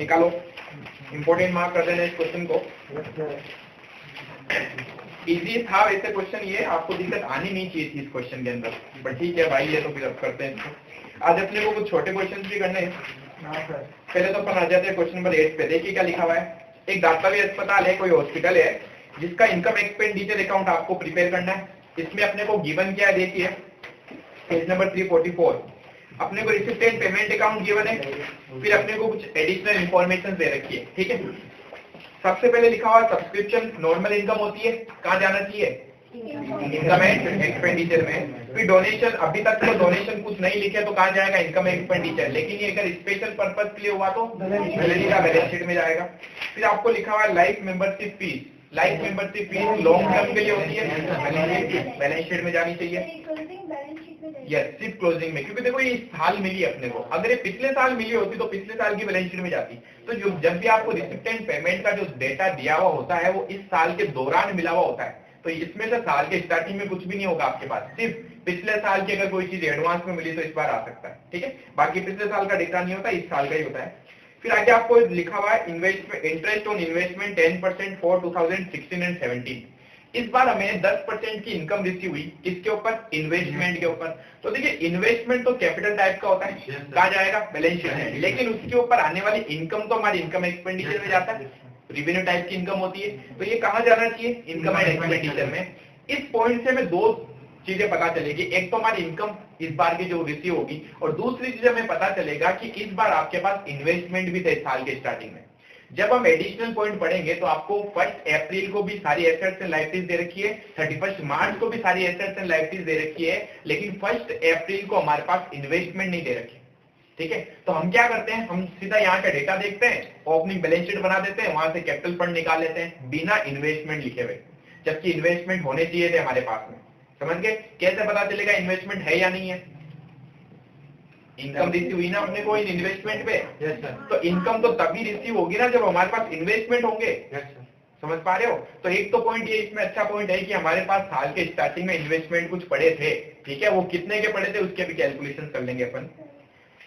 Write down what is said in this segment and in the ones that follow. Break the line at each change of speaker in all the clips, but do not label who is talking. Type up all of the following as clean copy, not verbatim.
निकालो, important mark कर देना इस क्वेश्चन को। इजी था वैसे क्वेश्चन, ये आपको दिक्कत आनी नहीं चाहिए थी इस क्वेश्चन के अंदर, बट ठीक है भाई, ये तो फिर अब करते हैं इसको। आज अपने को कुछ छोटे क्वेश्चन भी करने हैं। पहले तो अपन आ जाते हैं क्वेश्चन नंबर 8 पे। देखिए क्या लिखा हुआ है। एक दातावी अस्पताल है, कोई हॉस्पिटल है, जिसका इनकम एक्सपेंडिचर अकाउंट आपको प्रिपेयर करना है। इसमें अपने को गिवन क्या है, देखिए पेज नंबर 344। अपने को रिसिप्टेंट पेमेंट अकाउंट गिवन है, फिर अपने को कुछ एडिशनल इंफॉर्मेशन दे रखी है, ठीक है। सबसे पहले लिखा हुआ सब्सक्रिप्शन नॉर्मल इनकम होती है, कहाँ जाना चाहिए, इनकम एंड एक्सपेंडिचर में। फिर डोनेशन, अभी तक तो डोनेशन कुछ नहीं लिखे तो कहाँ जाएगा, इनकम एक्सपेंडिचर। लेकिन ये अगर स्पेशल पर्पज के लिए हुआ तो बैलेंस शीट में जाएगा। फिर आपको लिखा हुआ है life membership fees. Life membership fees long term के लिए होती है, बैलेंस शीट में जानी चाहिए। यस, सिर्फ क्लोजिंग में, क्योंकि देखो ये इस साल मिली अपने को, अगर ये पिछले साल मिली होती तो पिछले साल की बैलेंस शीट में जाती। तो जो जब भी आपको रिसिप्टेंट पेमेंट का जो डेटा दिया हुआ होता है वो इस साल के दौरान मिला हुआ होता है, तो इसमें से साल के स्टार्टिंग में कुछ भी नहीं होगा आपके पास, सिर्फ पिछले साल की अगर कोई चीज एडवांस में मिली तो इस बार आ सकता है, ठीक है। बाकी पिछले साल का डेटा नहीं होता, इस साल का ही होता है। फिर आगे आपको लिखा हुआ है interest on investment 10% for 2016 and 17। इस बार हमें 10% की इनकम रिसीव हुई, किसके ऊपर, इन्वेस्टमेंट के ऊपर। तो देखिए इन्वेस्टमेंट तो कैपिटल टाइप का होता है, कहाँ जाएगा, बैलेंस शीट में। लेकिन उसके ऊपर आने वाली इनकम तो हमारी इनकम एक्सपेंडिचर में जाता है, रेवेन्यू टाइप की इनकम होती है, तो ये कहाँ जाना चाहिए, इनकम एंड एक्सपेंडिचर में। इस पॉइंट से हमें दो चीजें पता चलेगी, एक तो हमारी इनकम इस बार की जो रिसीव होगी, और दूसरी चीज हमें पता चलेगा कि इस बार आपके पास इन्वेस्टमेंट भी थे साल के स्टार्टिंग में। जब हम एडिशनल पॉइंट पढ़ेंगे तो आपको 1 अप्रैल को भी सारी एसेट्स एंड लायबिलिटीज दे रखी है, 31 मार्च को भी सारी एसेट्स एंड लायबिलिटीज दे रखी है, लेकिन 1 अप्रैल को हमारे पास इन्वेस्टमेंट नहीं दे रखी, ठीक है। तो हम क्या करते हैं, हम सीधा यहाँ का डेटा देखते हैं, ओपनिंग बैलेंस शीट बना देते हैं, वहां से कैपिटल फंड निकाल लेते हैं बिना इन्वेस्टमेंट लिखे हुए, जबकि इन्वेस्टमेंट होने चाहिए थे हमारे पास में। समझ गए, कैसे पता चलेगा इन्वेस्टमेंट है या नहीं है, इनकम रिसीव हुई ना अपने को इन इन्वेस्टमेंट पे। तो इनकम तो तभी रिसीव होगी ना जब हमारे पास इन्वेस्टमेंट होंगे। समझ पा रहे हो। तो एक तो पॉइंट ये इसमें अच्छा पॉइंट है कि हमारे पास साल के स्टार्टिंग में इन्वेस्टमेंट कुछ पड़े थे, ठीक है, वो कितने के पड़े थे उसके भी कैलकुलेशन कर लेंगे अपन।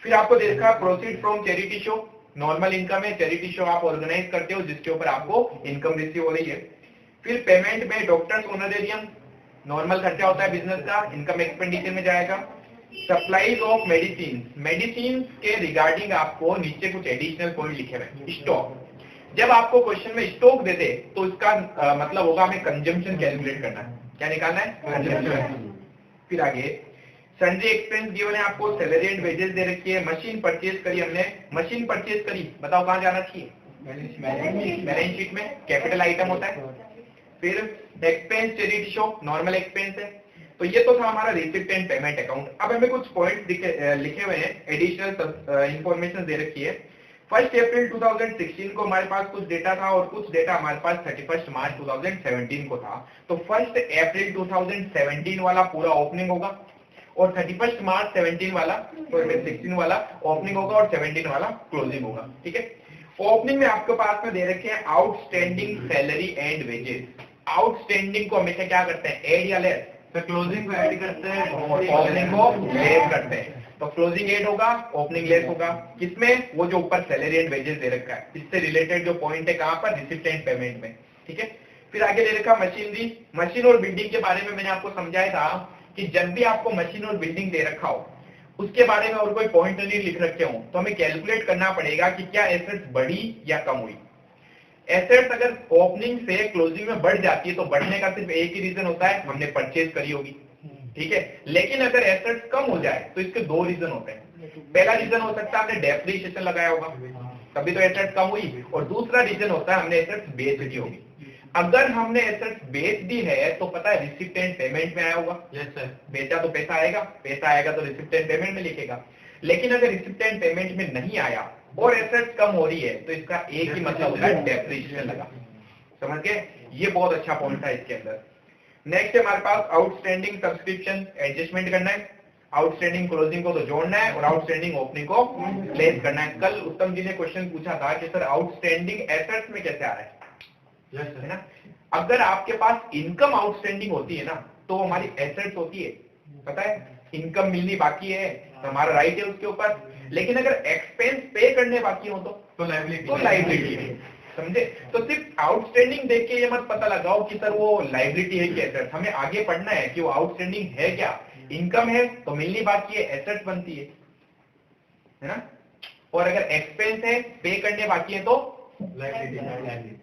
फिर आपको देखा proceed from charity show, normal income है, चैरिटी शो आप ऑर्गेनाइज करते हो जिसके ऊपर आपको इनकम रिसीव हो रही है। फिर पेमेंट में डॉक्टर्स ऑनरेरियम, नॉर्मल खर्चा होता है बिजनेस का, इनकम एक्सपेंडिचर में जाएगा। सप्लाईज ऑफ मेडिसिन, मेडिसिन के रिगार्डिंग आपको नीचे कुछ एडिशनल पॉइंट लिखे हुए। स्टॉक, जब आपको क्वेश्चन में स्टॉक दे दे तो इसका मतलब होगा हमें कंजम्पशन कैलकुलेट करना है, क्या निकालना है, कंजम्पशन। फिर आगे सन्ड्री एक्सपेंस गिवन है आपको, सैलरी एंड वेजेस दे रखी है, मशीन परचेज करी हमने, मशीन परचेज करी, बताओ कहाँ जाना चाहिए, बैलेंस शीट में, कैपिटल आइटम होता है। फिर expense charity show, normal expense है। तो ये तो था हमारा रिसिप्ट एंड पेमेंट अकाउंट। अब हमें कुछ पॉइंट लिखे हुए हैं, एडिशनल इंफॉर्मेशन दे रखी है। 1 अप्रैल 2016 को हमारे पास कुछ डेटा था और कुछ डेटा हमारे पास 31 मार्च 2017 को था। तो 1 अप्रैल 2017 वाला पूरा ओपनिंग होगा और 31 मार्च 17 वाला, 16 वाला ओपनिंग होगा और 17 वाला क्लोजिंग होगा, ठीक है। ओपनिंग में आपके पास में दे रखे हैं outstanding salary and wages. Outstanding को हमेशा क्या करते हैं, एड या लेस, तो क्लोजिंग को ऐड करते हैं, ओपनिंग को लेस करते हैं। तो क्लोजिंग एड होगा, ओपनिंग लेस होगा, किसमें, वो जो ऊपर सैलरी एंड वेजेस दे रखा है, इससे रिलेटेड जो पॉइंट है कहां पर, रिसिप्ट एंड पेमेंट में, ठीक है। फिर आगे दे रखा मशीनरी, मशीन और बिल्डिंग के बारे में मैंने आपको समझाया था कि जब भी आपको मशीन और बिल्डिंग दे रखा हो उसके बारे में और कोई पॉइंट नहीं लिख रखे हो तो हमें कैलकुलेट करना पड़ेगा कि क्या एसेट्स बढ़ी या कम हुई। एसेट्स अगर ओपनिंग से क्लोजिंग में बढ़ जाती है तो बढ़ने का सिर्फ एक ही रीजन होता है, हमने परचेज करी होगी, ठीक है। लेकिन अगर एसेट्स कम हो जाए तो इसके दो रीजन होते हैं। पहला रीजन हो सकता है हमने डेप्रिसिएशन लगाया होगा, तभी तो एसेट्स कम हुई, और दूसरा रीजन होता है हमने एसेट्स बेच दी होगी। अगर हमने एसेट्स बेच दी है तो पता है रिसिप्ट एंड पेमेंट में आया होगा, बेचा तो पैसा आएगा, पैसा आएगा तो रिसिप्ट एंड पेमेंट में लिखेगा। लेकिन अगर रिसिप्ट एंड पेमेंट में नहीं आया और एसेट्स कम हो रही है तो इसका एक ही मतलब होता है, डेप्रिसिएशन लगा। समझ गए, ये बहुत अच्छा पॉइंट था इसके अंदर। नेक्स्ट है हमारे पास आउटस्टैंडिंग सब्सक्रिप्शन, एडजस्टमेंट करना है, आउटस्टैंडिंग क्लोजिंग को तो जोड़ना है और आउटस्टैंडिंग ओपनिंग को लेस करना है। कल उत्तम जी ने क्वेश्चन पूछा था कि सर आउटस्टैंडिंग एसेट्स में कैसे आ रहा है, है ना। अगर आपके पास इनकम आउटस्टैंडिंग होती है ना तो हमारी एसेट्स होती है, पता है, इनकम मिलनी बाकी है तो हमारा राइट है उसके ऊपर, लेकिन अगर एक्सपेंस पे करने बाकी हो तो लाइबिलिटी है, समझे? तो सिर्फ आउटस्टैंडिंग देख के ये मत पता लगाओ कि सर वो लाइबिलिटी है कि एसेट, हमें आगे पढ़ना है कि वो आउटस्टैंडिंग है क्या। इनकम है तो मिलनी बाकी है, एसेट बनती है ना, और अगर एक्सपेंस है पे करने बाकी है तो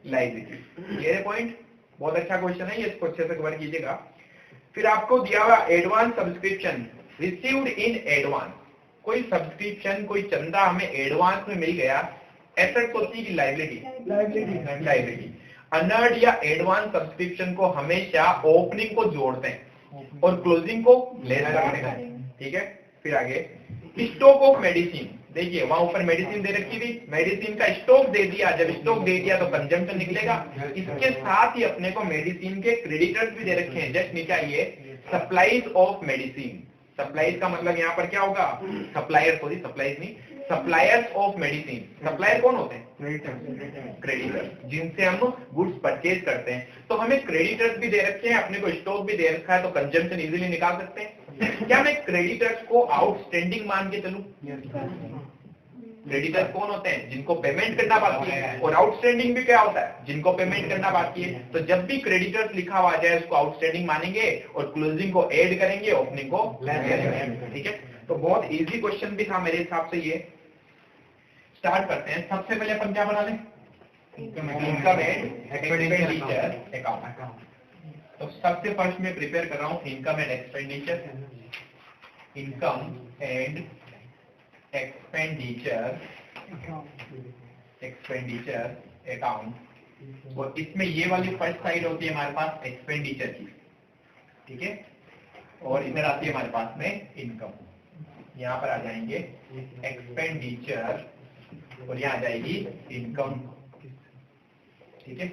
लाइबिलिटी। ये पॉइंट बहुत अच्छा क्वेश्चन है, ये इसको अच्छे से कवर कीजिएगा। फिर आपको दिया हुआ advance subscription received in advance, कोई सब्सक्रिप्शन कोई चंदा हमें एडवांस में मिल गया, एसेट होती है लाइबिलिटी। अनर्ड या एडवांस सब्सक्रिप्शन को हमेशा ओपनिंग को जोड़ते हैं और क्लोजिंग को लेस करते हैं, ठीक है। फिर आगे स्टॉक ऑफ मेडिसिन, देखिए वहां ऊपर मेडिसिन दे रखी थी, मेडिसिन का स्टॉक दे दिया, जब स्टॉक दे दिया तो कंजम्पशन निकलेगा। इसके साथ ही अपने को मेडिसिन के क्रेडिटर्स भी दे रखे हैं, जस्ट नीचे आइए सप्लाईज ऑफ मेडिसिन। सप्लाईज का मतलब यहाँ पर क्या होगा, सप्लायर, सॉरी सप्लाईज नहीं, सप्लायर्स ऑफ मेडिसिन। सप्लायर कौन होते हैं, क्रेडिटर, जिनसे हम गुड्स परचेज करते हैं। तो हमें क्रेडिटर्स भी दे रखे हैं, अपने को स्टॉक भी दे रखा है, तो कंजम्पशन इजीली निकाल सकते हैं। क्या मैं क्रेडिटर्स को आउटस्टैंडिंग मान के चलूं? क्रेडिटर्स कौन होते हैं, जिनको पेमेंट करना बाकी है, और आउटस्टैंडिंग भी क्या होता है, जिनको पेमेंट करना बाकी है। तो जब भी क्रेडिटर्स लिखा हुआ जाए उसको आउटस्टैंडिंग मानेंगे और क्लोजिंग को ऐड करेंगे, ओपनिंग को लेस करेंगे, ठीक है। तो बहुत इजी क्वेश्चन भी था मेरे हिसाब से ये। स्टार्ट करते हैं। सबसे पहले अपन क्या बना लें, इनकम एंड एक्सपेंडिचर अकाउंट। तो सबसे फर्स्ट में प्रिपेयर कर रहा हूं income and expenditure, income and expenditure account. और इसमें ये वाली फर्स्ट साइड होती है हमारे पास एक्सपेंडिचर की, ठीक है, और इधर आती है हमारे पास में इनकम। यहाँ पर आ जाएंगे एक्सपेंडिचर और यहाँ आ जाएगी इनकम, ठीक है।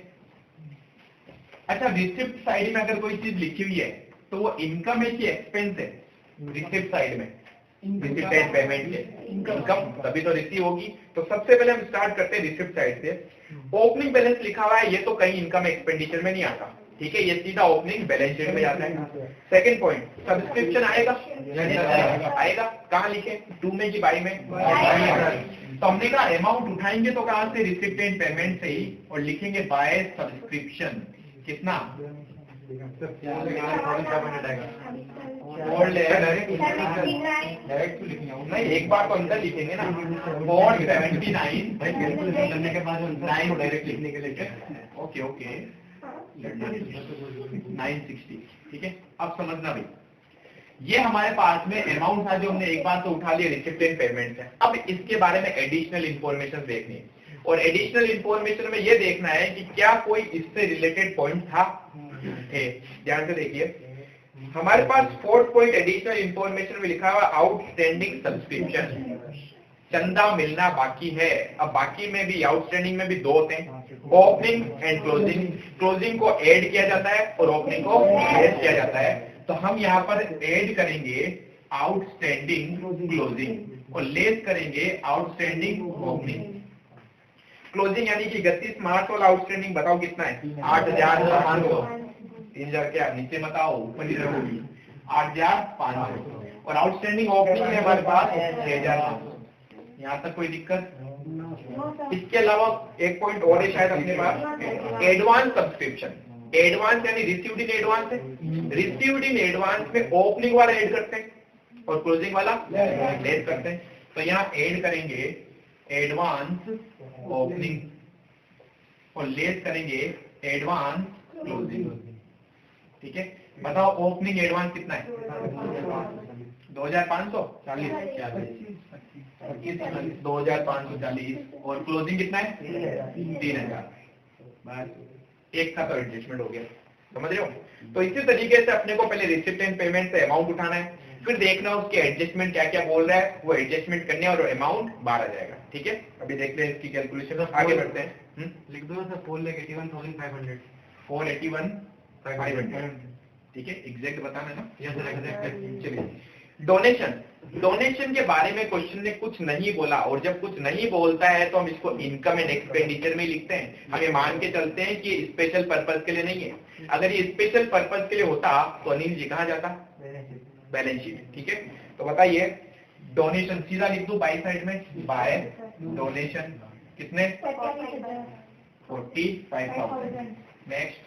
अच्छा, रिसिप्ट साइड में अगर कोई चीज लिखी हुई है तो वो इनकम है कि एक्सपेंस है? रिसिप्ट साइड में रिसिप्ट एंड पेमेंट के इनकम, तभी तो रिसीव होगी। तो सबसे पहले हम स्टार्ट करते हैं रिसिप्ट साइड से। ओपनिंग बैलेंस लिखा हुआ है, ये तो कहीं इनकम एक्सपेंडिचर में नहीं आता, ठीक है, ये सीधा ओपनिंग बैलेंस शीट में जाता है। सेकंड पॉइंट, सब्सक्रिप्शन आएगा, आएगा कहाँ लिखे, 2 में कि बाई में? तो हमने कहा अमाउंट उठाएंगे तो कहां से, रिसिप्ट एंड पेमेंट से ही, और लिखेंगे बाय सब्सक्रिप्शन। कितना? नहीं, एक बार तो अंदर लिखेंगे ना, 479 करने के बाद 9 डायरेक्ट लिखने के लिए, ओके ओके 960, ठीक है। अब समझना भाई, ये हमारे पास में अमाउंट था जो हमने एक बार तो उठा लिया, रिसिप्ट एंड पेमेंट है। अब इसके बारे में एडिशनल इंफॉर्मेशन देखनी है, और एडिशनल इंफॉर्मेशन में ये देखना है कि क्या कोई इससे रिलेटेड पॉइंट था। ध्यान से देखिए, हमारे पास 4th पॉइंट एडिशनल इंफॉर्मेशन में लिखा हुआ आउटस्टैंडिंग सब्सक्रिप्शन, चंदा मिलना बाकी है। अब बाकी में भी, आउटस्टैंडिंग में भी 2 होते हैं, ओपनिंग एंड क्लोजिंग। क्लोजिंग को ऐड किया जाता है और ओपनिंग को लेस किया जाता है। तो हम यहाँ पर ऐड करेंगे आउटस्टैंडिंग क्लोजिंग और लेस करेंगे आउटस्टैंडिंग ओपनिंग। क्लोजिंग यानी कि 31 मार्च वाला आउटस्टैंडिंग बताओ कितना है, 8,500। 3,000 क्या नीचे बताओ, ऊपर ही रहोगी, 8,500। और आउटस्टैंडिंग ओपनिंग है हमारे पास 6,500। यहाँ तक कोई दिक्कत? इसके अलावा एक पॉइंट और है शायद अपने पास, एडवांस सब्सक्रिप्शन। एडवांस यानी रिसीव्ड इन एडवांस है, रिसीव्ड इन एडवांस में ओपनिंग वाला ऐड करते हैं और क्लोजिंग वाला लेस करते हैं। तो यहाँ ऐड करेंगे एडवांस ओपनिंग और लेस करेंगे एडवांस क्लोजिंग, ठीक है। बताओ ओपनिंग एडवांस कितना है? 2,540, 2,540, और क्लोजिंग कितना है? 3,000। एक का तो एडजस्टमेंट हो गया, समझ रहे हो। तो इसी तरीके से अपने को पहले रिसिप्ट एंड पेमेंट से अमाउंट उठाना है, फिर देखना उसके एडजस्टमेंट क्या क्या बोल रहा है, वो एडजस्टमेंट करने और अमाउंट बाहर आ जाएगा, ठीक है। अभी देखते हैं इसकी कैलकुलेशन, आगे बढ़ते हैं।
लिख दो सर, 4,81,500,
481,500, ठीक है, एग्जैक्ट बताना है ना।
Yes sir, exact.
चलिए, डोनेशन। डोनेशन के बारे में क्वेश्चन ने कुछ नहीं बोला, और जब कुछ नहीं बोलता है तो हम इसको इनकम एंड एक्सपेंडिचर में लिखते हैं। हम ये मान के चलते हैं कि स्पेशल पर्पस के लिए नहीं है। अगर ये स्पेशल पर्पस के लिए होता तो अनिल जी कहाँ जाता? बैलेंस शीट, ठीक है। तो बताइए डोनेशन सीधा लिख दूं बाई साइड में, बाय डोनेशन कितने 45,000। नेक्स्ट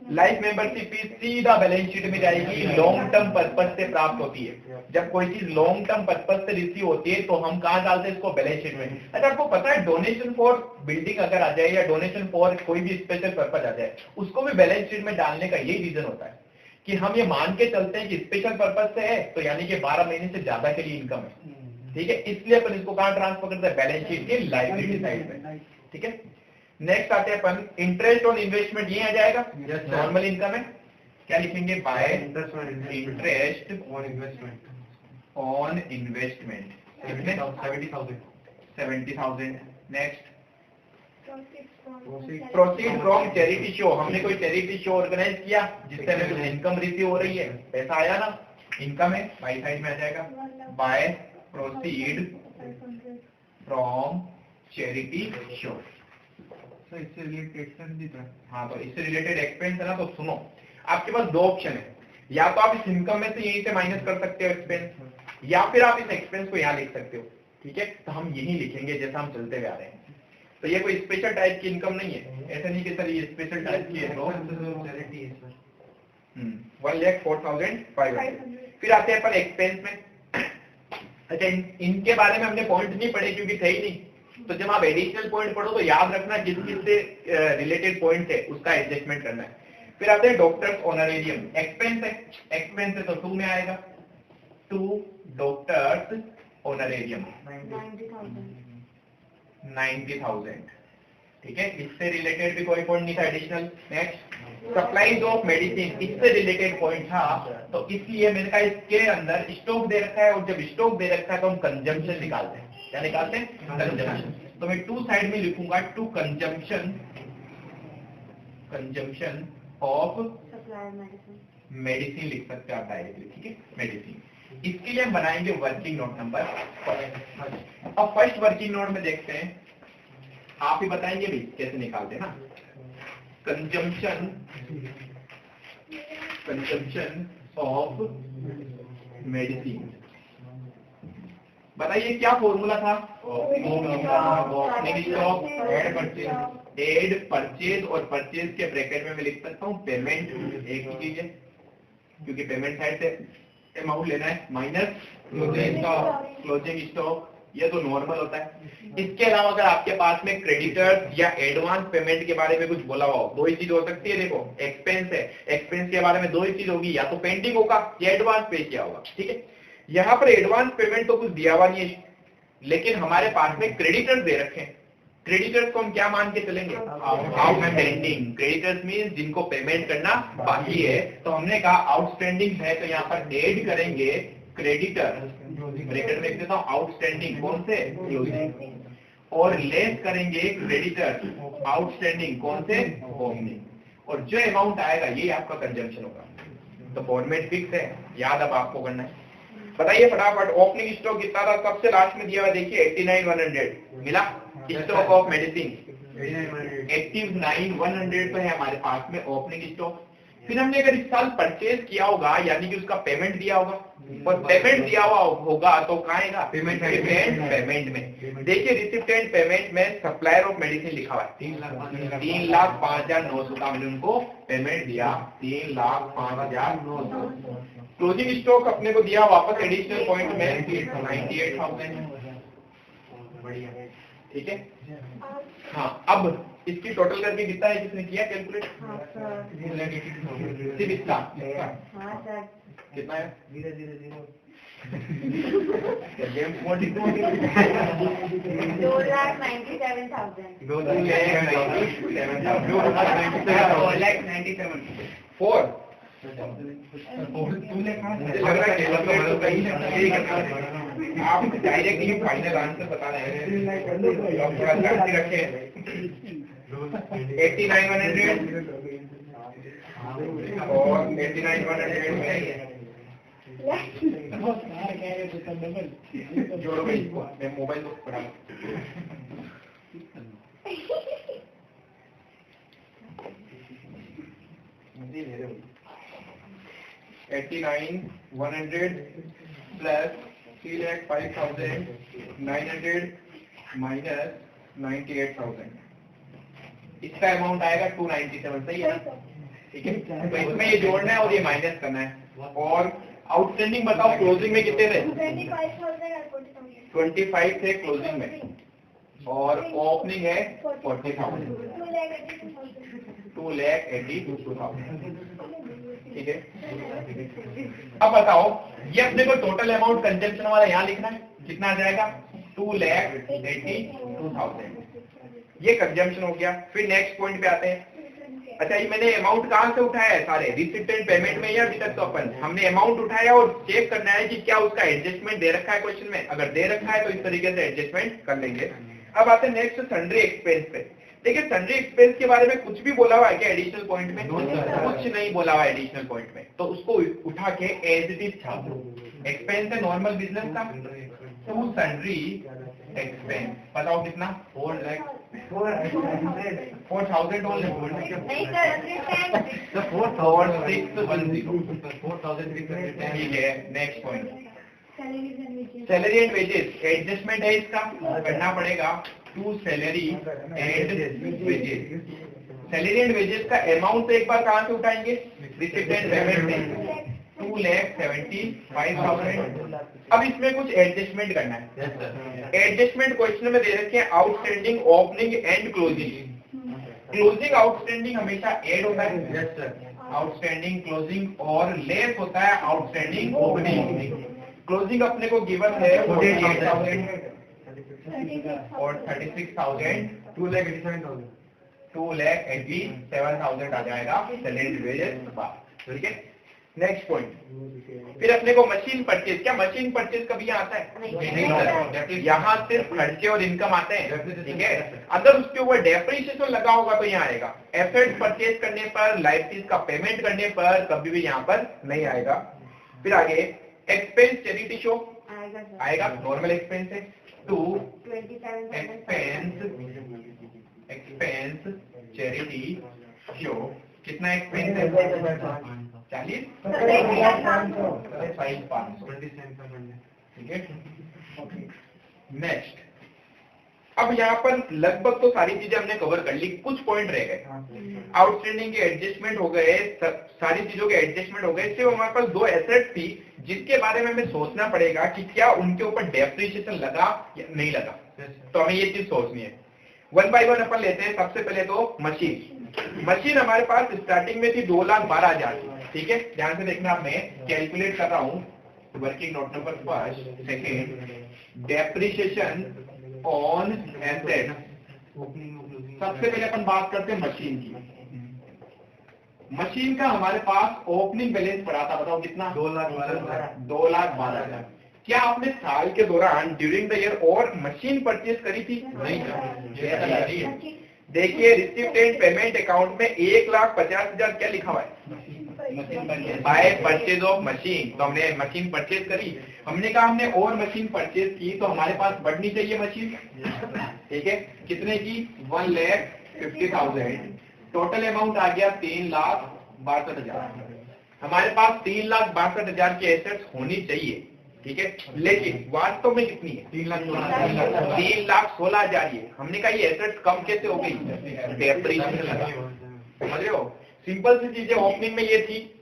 लाइफ मेंबरशिप फीस सीधा बैलेंस शीट में जाएगी, लॉन्ग टर्म पर्पस से प्राप्त होती है। जब कोई चीज लॉन्ग टर्म पर्पस से रिसीव होती है तो हम कहां डालते हैं इसको, बैलेंस शीट में। अच्छा आपको पता है डोनेशन फॉर बिल्डिंग अगर आ जाए या डोनेशन फॉर कोई भी स्पेशल पर्पस आ जाए, उसको भी बैलेंस शीट में डालने का यही रीजन होता है कि हम ये मान के चलते हैं कि स्पेशल पर्पस से है तो यानी कि 12 महीने से ज्यादा के लिए इनकम है, ठीक है। इसलिए अपन इसको कहां ट्रांसफर करते हैं, बैलेंस शीट के लायबिलिटी साइड में, ठीक है। नेक्स्ट आते हैं अपन इंटरेस्ट ऑन इन्वेस्टमेंट, ये आ जाएगा नॉर्मल इनकम है। क्या लिखेंगे, बाय इंटरेस्ट ऑन इन्वेस्टमेंट कितने 70,000। Next proceed from charity show, हमने कोई चैरिटी शो ऑर्गेनाइज किया जिससे हमें कुछ इनकम रिसीव हो रही है, पैसा आया ना, इनकम है, बाई साइड में आ जाएगा by proceed from charity show.
इससे रिलेटेड एक्सपेंस भी था।
हाँ तो इससे रिलेटेड एक्सपेंस है ना, तो सुनो आपके पास दो ऑप्शन है, या तो आप इस इनकम में से यहीं से माइनस कर सकते हो एक्सपेंस, या फिर आप इस एक्सपेंस को यहाँ लिख सकते हो, ठीक है। तो हम यही लिखेंगे जैसा हम चलते हुए आ रहे हैं। तो ये कोई स्पेशल टाइप की इनकम नहीं है, ऐसा नहीं कि सर ये स्पेशल टाइप की है, 1,04,500। फिर आते हैं पर एक्सपेंस में। अच्छा इनके बारे में हमने पॉइंट नहीं पढ़े क्योंकि थे ही नहीं, तो जब आप एडिशनल पॉइंट पढ़ो तो याद रखना किस से रिलेटेड पॉइंट है उसका एडजस्टमेंट करना है। फिर आते हैं डॉक्टर्स ऑनरेरियम, एक्सपेंस है तो 2 में आएगा, 2 डॉक्टर्स ऑनरेरियम 90,000, ठीक है। इससे रिलेटेड भी कोई पॉइंट नहीं था additional. Next supplies of medicine, इससे रिलेटेड पॉइंट था, तो इसलिए मैंने कहा इसके अंदर स्टॉक दे रखा है, और जब स्टॉक दे रखा है तो हम कंजम्पशन निकालते हैं। क्या निकालते हैं, कंजम्पशन। तो मैं 2 साइड में लिखूंगा, 2 कंजम्पशन ऑफ मेडिसिन लिख सकते हैं आप डायरेक्टली, ठीक है, मेडिसिन। इसके लिए हम बनाएंगे वर्किंग नोट नंबर 1। अब फर्स्ट वर्किंग नोट में देखते हैं, आप ही बताएंगे भी कैसे निकालते हैं ना। कंजम्पशन ऑफ मेडिसिन, बताइए क्या फॉर्मूला था, एड परचेज, और परचेज के ब्रैकेट में मैं लिख सकता हूँ पेमेंट, एक ही चीज है क्योंकि पेमेंट साइड से अमाउंट लेना है, माइनस क्लोजिंग स्टॉक, ये तो नॉर्मल होता है। इसके अलावा अगर आपके पास में क्रेडिटर्स या एडवांस पेमेंट के बारे में कुछ बोला हुआ हो, दो ही चीज हो सकती है। देखो एक्सपेंस है, एक्सपेंस के बारे में दो ही चीज होगी, या तो पेंडिंग होगा या एडवांस पे किया होगा, ठीक है। यहाँ पर एडवांस पेमेंट तो कुछ दिया हुआ नहीं है, लेकिन हमारे पास में क्रेडिटर्स दे रखे हैं। क्रेडिटर्स को हम क्या मान के चलेंगे, आउटस्टैंडिंग। क्रेडिटर्स मींस जिनको पेमेंट करना बाकी है, तो हमने कहा आउटस्टैंडिंग है, तो यहाँ पर एड करेंगे क्रेडिटर, ब्रैकेट में लिख देता हूं आउटस्टैंडिंग, कौन से, क्लोजिंग, और लेस करेंगे क्रेडिटर आउटस्टैंडिंग, कौन से, ओपनिंग, और जो अमाउंट आएगा ये आपका कंजम्पशन होगा। तो फॉर्मेट फिक्स है, याद अब आपको करना है। बताइए फटाफट, ओपनिंग स्टॉक कितना था, सबसे लास्ट में दिया हुआ देखिए 89,100 मिला। स्टॉक ऑफ मेडिसिन 89,100 तो है हमारे पास में ओपनिंग स्टॉक। फिर हमने अगर इस साल परचेज किया होगा, यानी कि उसका पेमेंट दिया होगा, और पेमेंट दिया हुआ होगा तो कहाँ आएगा, पेमेंट में। देखिए रिसिप्ट एंड पेमेंट में सप्लायर ऑफ मेडिसिन लिखा हुआ है 3,05,900 का हमने उनको पेमेंट दिया, 3,05,900। क्लोजिंग स्टॉक अपने को दिया वापस एडिशनल पॉइंट में 98,000, बढ़िया, ठीक है। हाँ अब इसकी टोटल करके कितना है, किसने किया कैलकुलेट, सिर्फ इसका कितना है, 2,97,000 आप डायरेक्टली फाइनल आंसर बता रहे हैं, 89,100 और 89,100 में जोड़ो भाई इसको, मैं मोबाइल को पढ़ा 89,100 प्लस 3,05,900 माइनस 98,000, इसका अमाउंट आएगा 297, सही है ना? ठीक है, तो इसमें ये जोड़ना है और ये माइनस करना है। और आउटस्टैंडिंग बताओ क्लोजिंग में कितने थे? 25 थे क्लोजिंग में, और ओपनिंग है 40,000, 2,82,000। ठीक है, अब बताओ ये अपने को टोटल अमाउंट कंजम्पशन वाला यहाँ लिखना है, कितना आ जाएगा? 2,82,000, ये कंजम्पशन हो गया। फिर नेक्स्ट पॉइंट पे आते हैं। अच्छा, ये मैंने अमाउंट कहाँ से उठाया है? सारे रिसिप्ट एंड पेमेंट में या अभी तक तो अपन हमने अमाउंट उठाया और चेक करना है कि क्या उसका एडजस्टमेंट दे रखा है क्वेश्चन में। अगर दे रखा है तो इस तरीके से एडजस्टमेंट कर लेंगे। अब आते हैं नेक्स्ट सन्ड्री एक्सपेंस पे। देखिए, सन्ड्री एक्सपेंस के बारे में कुछ भी बोला हुआ है क्या एडिशनल पॉइंट में? कुछ नहीं बोला हुआ एडिशनल पॉइंट में, तो उसको उठा के एज इट इज छाप दो। एक्सपेंस है नॉर्मल बिजनेस का, तो सन्ड्री एक्सपेंस बताओ कितना? 4,00,000 4,000
नहीं सर,
4,610। ठीक है, next point salary and wages. Adjustment है इसका, करना पड़ेगा to salary and wages. Salary and wages का अमाउंट तो एक बार कहाँ से उठाएंगे? रिसिप्ट एंड पेमेंट से, 2,75,000। अब इसमें कुछ एडजस्टमेंट करना है। एडजस्टमेंट क्वेश्चन में दे रखे हैं outstanding, opening and closing. Closing outstanding हमेशा ऐड होता है, आउटस्टैंडिंग क्लोजिंग, और लेस होता है आउटस्टैंडिंग ओपनिंग। क्लोजिंग अपने को गिवन है 48,000 और 36,000, 2,87,000 आ जाएगा सैलरी वेजेस। ठीक है, नेक्स्ट पॉइंट। फिर अपने को मशीन परचेज। क्या मशीन परचेज कभी यहाँ आता है? नहीं, यहाँ सिर्फ खर्चे और इनकम आते हैं। ठीक है, अगर उसके ऊपर डेप्रिसिएशन लगा होगा तो यहाँ आएगा। एसेट परचेज करने पर, लाइबिलिटीज का पेमेंट करने पर कभी भी यहाँ पर नहीं आएगा। फिर आगे एक्सपेंस चैरिटी शो आएगा, नॉर्मल एक्सपेंस है। टू एक्सपेंस चैरिटी शो, कितना एक्सपेंस है? 40, 500। ठीक है, नेक्स्ट। अब यहाँ पर लगभग तो सारी चीजें हमने कवर कर ली, कुछ पॉइंट रह गए। आउटस्टैंडिंग के एडजस्टमेंट हो गए, सारी चीजों के एडजस्टमेंट हो गए। सिर्फ हमारे पास दो एसेट थी जिसके बारे में हमें सोचना पड़ेगा कि क्या उनके ऊपर डेप्रिसिएशन लगा या नहीं लगा। तो हमें ये चीज सोचनी है। वन बाय वन अपन लेते हैं। सबसे पहले तो मशीन हमारे पास स्टार्टिंग में थी 2,12,000। ठीक है, ध्यान से देखना, मैं कैलकुलेट कर रहा हूँ। Working note number first, second, depreciation on asset. सबसे पहले अपन बात करते हैं मशीन की। मशीन का हमारे पास ओपनिंग बैलेंस पड़ा था, बताओ कितना? 2,12,000। क्या आपने साल के दौरान ड्यूरिंग द ईयर और मशीन परचेज करी थी? नहीं। देखिए, रिसिप्ट एंड पेमेंट अकाउंट में 1,50,000 क्या लिखा हुआ है? By purchase of machine. तो हमने मशीन परचेज करी, हमने कहा हमने और मशीन परचेज की, तो हमारे पास बढ़नी चाहिए मशीन। ठीक है, कितने की? 1,50,000। टोटल अमाउंट आ गया 3,62,000। हमारे पास 3,62,000 की एसेट्स होनी चाहिए। ठीक है, लेकिन वास्तव में कितनी है? 3,16,000। ये हमने कहा ये एसेट्स कम कैसे हो गई? डेप्रिसिएशन लगा। समझ रहे हो? सिंपल सी चीजें ओपनिंग में ये थी,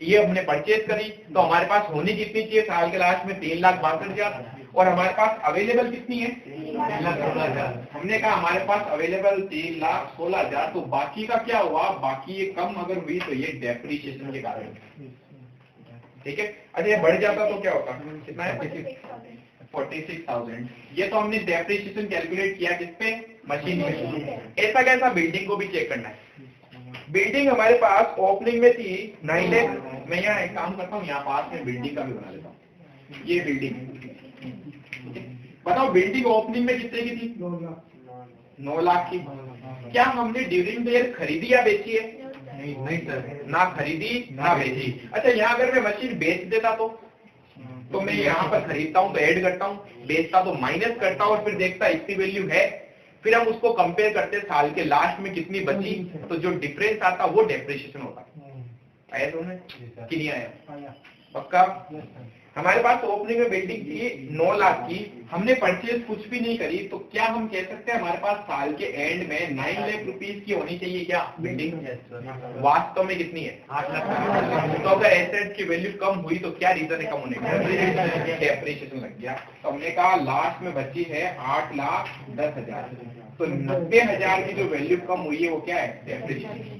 ये हमने परचेज करी, तो हमारे पास होनी कितनी चाहिए साल के लास्ट में? 3,62,000। और हमारे पास अवेलेबल कितनी है? 3,16,000। हमने कहा हमारे पास अवेलेबल 3,16,000। तो बाकी का क्या हुआ? बाकी ये कम अगर हुई तो ये डेप्रिसिएशन के कारण। ठीक है, अच्छा ये बढ़ जाता तो क्या होता? कितना है? 46,000। ये तो हमने डेप्रिसिएशन कैलकुलेट किया किसपे? मशीन में। ऐसा कैसा? बिल्डिंग को भी चेक करना है। बिल्डिंग हमारे पास ओपनिंग में थी 9 लाख। मैं यहाँ एक काम करता हूँ, यहाँ पास में बिल्डिंग का भी बना लेता हूँ। ये बिल्डिंग बताओ, बिल्डिंग ओपनिंग में कितने की थी? 9 लाख की। क्या हमने ड्यूरिंग द ईयर खरीदी या बेची है? नहीं सर, ना खरीदी ना बेची। अच्छा, यहाँ अगर मैं मशीन बेच देता तो मैं यहाँ पर खरीदता हूँ तो ऐड करता हूँ, बेचता तो माइनस करता हूँ, और फिर देखता इतनी वैल्यू है, फिर हम उसको कंपेयर करते साल के लास्ट में कितनी बची, तो जो डिफरेंस आता वो डेप्रिसिएशन होता। आया तुम्हें कि नहीं आया? पक्का? हमारे पास ओपनिंग में बिल्डिंग थी 9 लाख की, हमने परचेज कुछ भी नहीं करी, तो क्या हम कह सकते हैं हमारे पास साल के एंड में 9 लाख रुपीस की होनी चाहिए क्या बिल्डिंग? वास्तव में कितनी है? 8 लाख। तो अगर एसेट की वैल्यू कम हुई तो क्या रीजन है कम होने का? डेप्रिसिएशन लग गया। तो हमने कहा लास्ट में बची है 8,10,000। तो 90,000 की जो वैल्यू कम हुई है वो क्या है? डेप्रिसिएशन।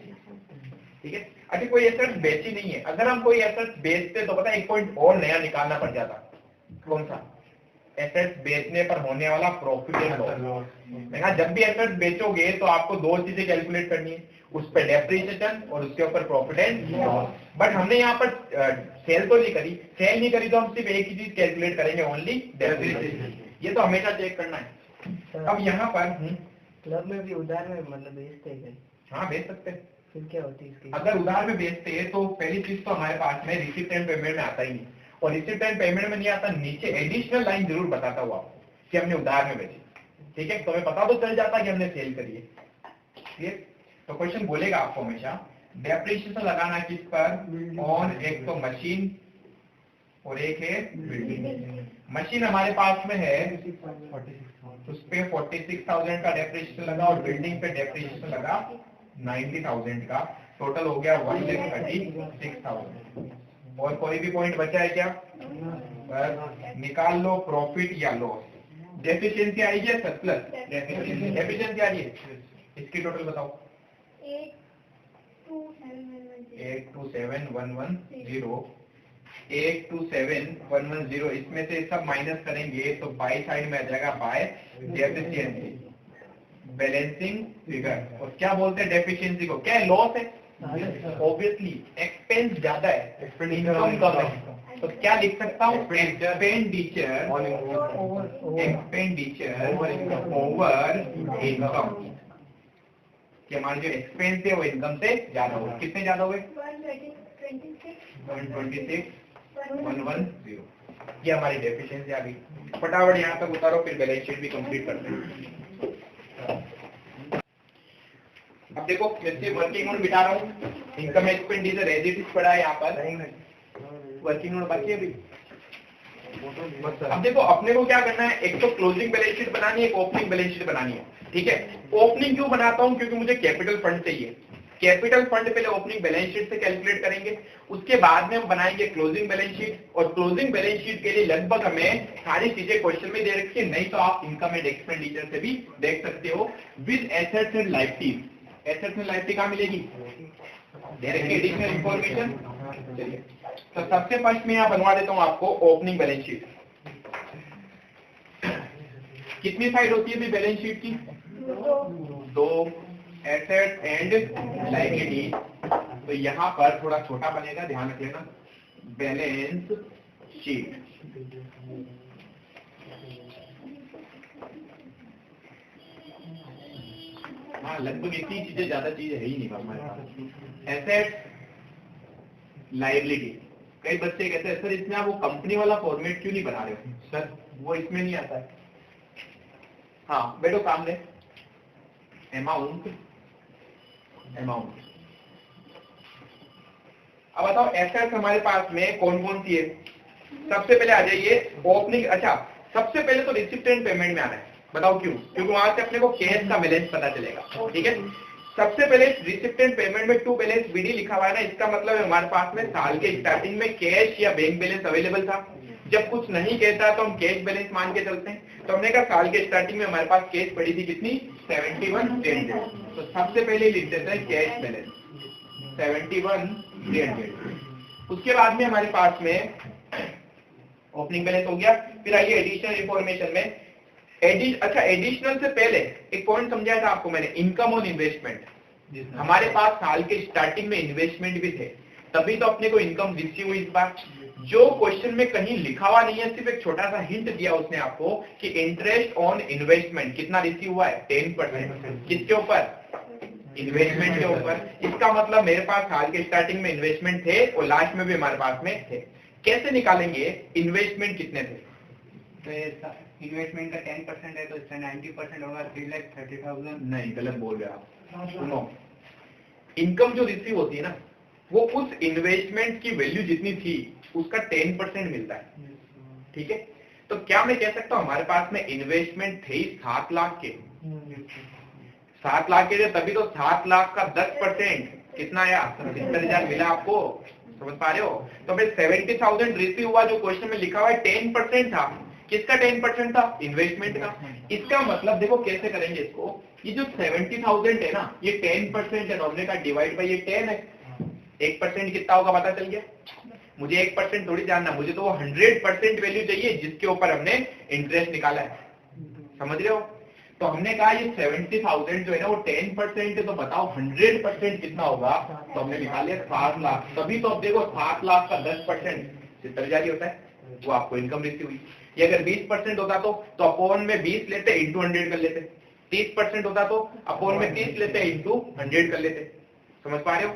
ठीक है। अभी कोई एसेट बेची नहीं है, अगर हम कोई एसेट बेचते तो पता है एक पॉइंट और नया निकालना पड़ जाता। कौन सा? एसेट बेचने पर होने वाला प्रॉफिट एंड लॉस। मैं कहा जब भी एसेट बेचोगे तो आपको 2 चीजें कैलकुलेट करनी है, उस पर डेप्रिसिएशन और उसके ऊपर प्रॉफिट एंड लॉस। बट हमने यहाँ पर सेल तो नहीं करी, सेल नहीं करी तो हम सिर्फ एक ही चीज कैलकुलेट करेंगे, ओनली डेप्रिसिएशन। ये तो हमेशा चेक करना है। अब यहाँ पर
क्लब में भी उधार में मतलब बेचते हैं?
हाँ बेच सकते हैं।
फिर क्या होती है इसकी?
अगर उधार में बेचते हैं तो पहली चीज तो हमारे पास में रिसिप्ट एंड पेमेंट में आता ही नहीं, और रिसिप्ट एंड पेमेंट में नहीं आता, नीचे एडिशनल लाइन जरूर बताता हुआ आपको कि हमने उधार में बेची। ठीक है, तो हमें पता तो चल जाता कि हमने सेल करी है। ठीक, तो क्वेश्चन बोलेगा आपको हमेशा डेप्रिसिएशन लगाना किस पर? ऑन एक तो मशीन और एक है बिल्डिंग। मशीन हमारे पास में है, उस पे 46,000 का डेप्रिसिएशन लगा और बिल्डिंग पे डेप्रिसिएशन लगा 90,000 का, टोटल हो गया 1,36,000। और कोई भी पॉइंट बचा है क्या? निकाल लो प्रॉफिट या लॉस। डेफिशिएंसी आई है सरप्लस, डेफिशिएंसी आ रही है, इसकी टोटल बताओ। 827,110 827,110, इसमें से सब माइनस करेंगे तो बाई साइड में आ जाएगा बाय डेफिशिएंसी, बैलेंसिंग फिगर। और क्या बोलते हैं डेफिशिएंसी को? क्या है? लॉस है। ऑब्वियसली एक्सपेंस ज्यादा है, इनकम कम है, तो क्या लिख सकता हूँ? Expenditure over income. कि हमारे जो एक्सपेंस है वो इनकम से ज्यादा हो। कितने ज्यादा हुए? 126,110। ये हमारी डेफिशिएंसी आ गई। फटाफट यहाँ तक उतारो, फिर बैलेंस शीट भी कंप्लीट करते हैं। अब देखो मैं सिर्फ वर्किंग नोट बिठा रहा हूँ, income expenditure as it is पड़ा है यहाँ पर, वर्किंग नोट बाकी है अभी। अब देखो अपने को क्या करना है, एक तो क्लोजिंग बैलेंस शीट बनानी है, एक ओपनिंग बैलेंस शीट बनानी है। ठीक है, ओपनिंग क्यों बनाता हूँ? क्योंकि मुझे कैपिटल फंड चाहिए। कैपिटल फंड पहले ओपनिंग बैलेंस शीट से कैलकुलेट करेंगे, उसके बाद में हम बनाएंगे क्लोजिंग बैलेंस शीट। और क्लोजिंग बैलेंस शीट के लिए लगभग हमें सारी चीजें क्वेश्चन में दे रखी है, नहीं तो आप इनकम एंड एक्सपेंडिचर से भी देख सकते हो, with assets and liabilities. Assets and liability कहाँ मिलेगी? दे रखी एडिशनल इंफॉर्मेशन। चलिए, तो सबसे फर्स्ट में यहाँ बनवा देता हूँ आपको ओपनिंग बैलेंस शीट। कितनी साइड होती है बैलेंस शीट की? 2, एसेट एंड लायबिलिटी। तो यहाँ पर थोड़ा छोटा बनेगा, ध्यान रख लेना, बैलेंस शीट। हाँ लगभग इतनी चीजें, ज्यादा चीजें है ही नहीं हमारे पास। Asset liability. कई बच्चे कहते हैं सर इसमें आप वो कंपनी वाला फॉर्मेट क्यों नहीं बना रहे हो? सर वो इसमें नहीं आता है। हाँ बैठो सामने, अमाउंट। अब बताओ एसेट्स हमारे पास में कौन कौन सी है? सबसे पहले आ जाइए ओपनिंग। अच्छा सबसे पहले तो रिसिप्ट एंड पेमेंट में आना है। बताओ क्यों? क्योंकि वहां से अपने को कैश का बैलेंस पता चलेगा। ठीक है, सबसे पहले रिसिप्ट एंड पेमेंट में टू बैलेंस बीडी लिखा हुआ है ना, इसका मतलब है हमारे पास में साल के स्टार्टिंग में कैश या बैंक बैलेंस अवेलेबल था। जब कुछ नहीं कहता तो हम कैश बैलेंस मान के चलते हैं। तो हमने कहा साल के स्टार्टिंग में हमारे पास कैश पड़ी थी कितनी? 71,300। तो सबसे पहले लिख देते हैं कैश बैलेंस 71,300। उसके बाद में हमारे पास में ओपनिंग बैलेंस हो गया। फिर आइए एडिशनल इंफॉर्मेशन में। अच्छा एडिशनल से पहले एक पॉइंट समझाया था आपको मैंने, इनकम ऑन इन्वेस्टमेंट। हमारे पास साल के स्टार्टिंग में इन्वेस्टमेंट भी थे, तभी तो अपने को इनकम रिसीव हुई इस बार। जो क्वेश्चन में कहीं लिखा हुआ नहीं है, सिर्फ एक छोटा सा हिंट दिया उसने आपको कि इंटरेस्ट ऑन इन्वेस्टमेंट कितना रिसीव हुआ है? 10%। किसके ऊपर? इन्वेस्टमेंट के ऊपर। इसका मतलब मेरे पास साल के स्टार्टिंग में इन्वेस्टमेंट थे और लास्ट में भी हमारे पास में थे। कैसे निकालेंगे इन्वेस्टमेंट कितने थे?
तो इन्वेस्टमेंट का 10% है तो इसका 90% होगा 3,30,000।
नहीं गलत बोल रहे आप। सुनो, इनकम जो रिसीव होती है ना वो उस इन्वेस्टमेंट की वैल्यू जितनी थी उसका 10% मिलता है। ठीक है, तो क्या मैं कह सकता हूँ हमारे पास में इन्वेस्टमेंट थे 7 लाख के, 7 लाख के थे, तभी तो 7 लाख का 10% कितना आया, 70,000 मिला आपको। समझ पा रहे हो? तो भाई 70,000 रिसीव हुआ, जो क्वेश्चन में लिखा हुआ है 10% था। किसका 10% था? इन्वेस्टमेंट का। इसका मतलब देखो कैसे करेंगे इसको, ये जो 70,000 है ना, ये 10% है, हमने कहा डिवाइड बाई ये 10 है। 1% कितना होगा पता चल गया? मुझे 1% थोड़ी जानना, मुझे तो वो 100% वैल्यू चाहिए जिसके ऊपर हमने इंटरेस्ट निकाला है। समझ रहे हो? तो हमने कहा ये 70,000 जो है ना वो 10% है, तो बताओ 100% कितना होगा? तो हमने निकाल लिया 7 लाख। तभी तो अब देखो 7 लाख का 10% 70,000 होता है, वो आपको इनकम रिसीव हुई। ये अगर 20% होता तो अपॉन में 20 लेते, इंटू 100 कर लेते। 30% होता तो अपॉन में 30 लेते, इंटू 100 कर लेते। समझ पा रहे हो?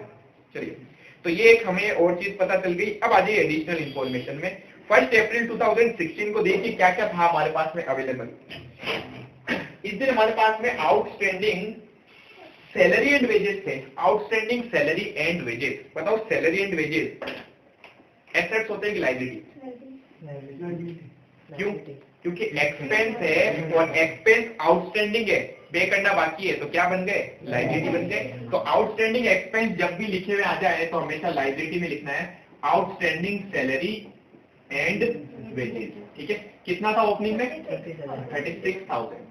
चलिए, तो ये एक हमें और चीज पता चल गई। अब आ जाइए एडिशनल इंफॉर्मेशन में। 1 अप्रैल 2016 को देखिए क्या क्या था हमारे पास में अवेलेबल। इस दिन हमारे पास में आउटस्टैंडिंग सैलरी एंड वेजेस थे। आउटस्टैंडिंग सैलरी एंड वेजेस, बताओ सैलरी एंड वेजेस एसेट्स होते हैं कि लायबिलिटी? क्यों? क्योंकि एक्सपेंस है और एक्सपेंस आउटस्टैंडिंग है, पे करना बाकी है, तो क्या बन गए? लायबिलिटी बन गए। तो आउटस्टैंडिंग एक्सपेंस जब भी लिखे हुए आ जाए तो हमेशा लायबिलिटी में लिखना है आउटस्टैंडिंग सैलरी एंड वेजेस। ठीक है, कितना था ओपनिंग में? 36,000।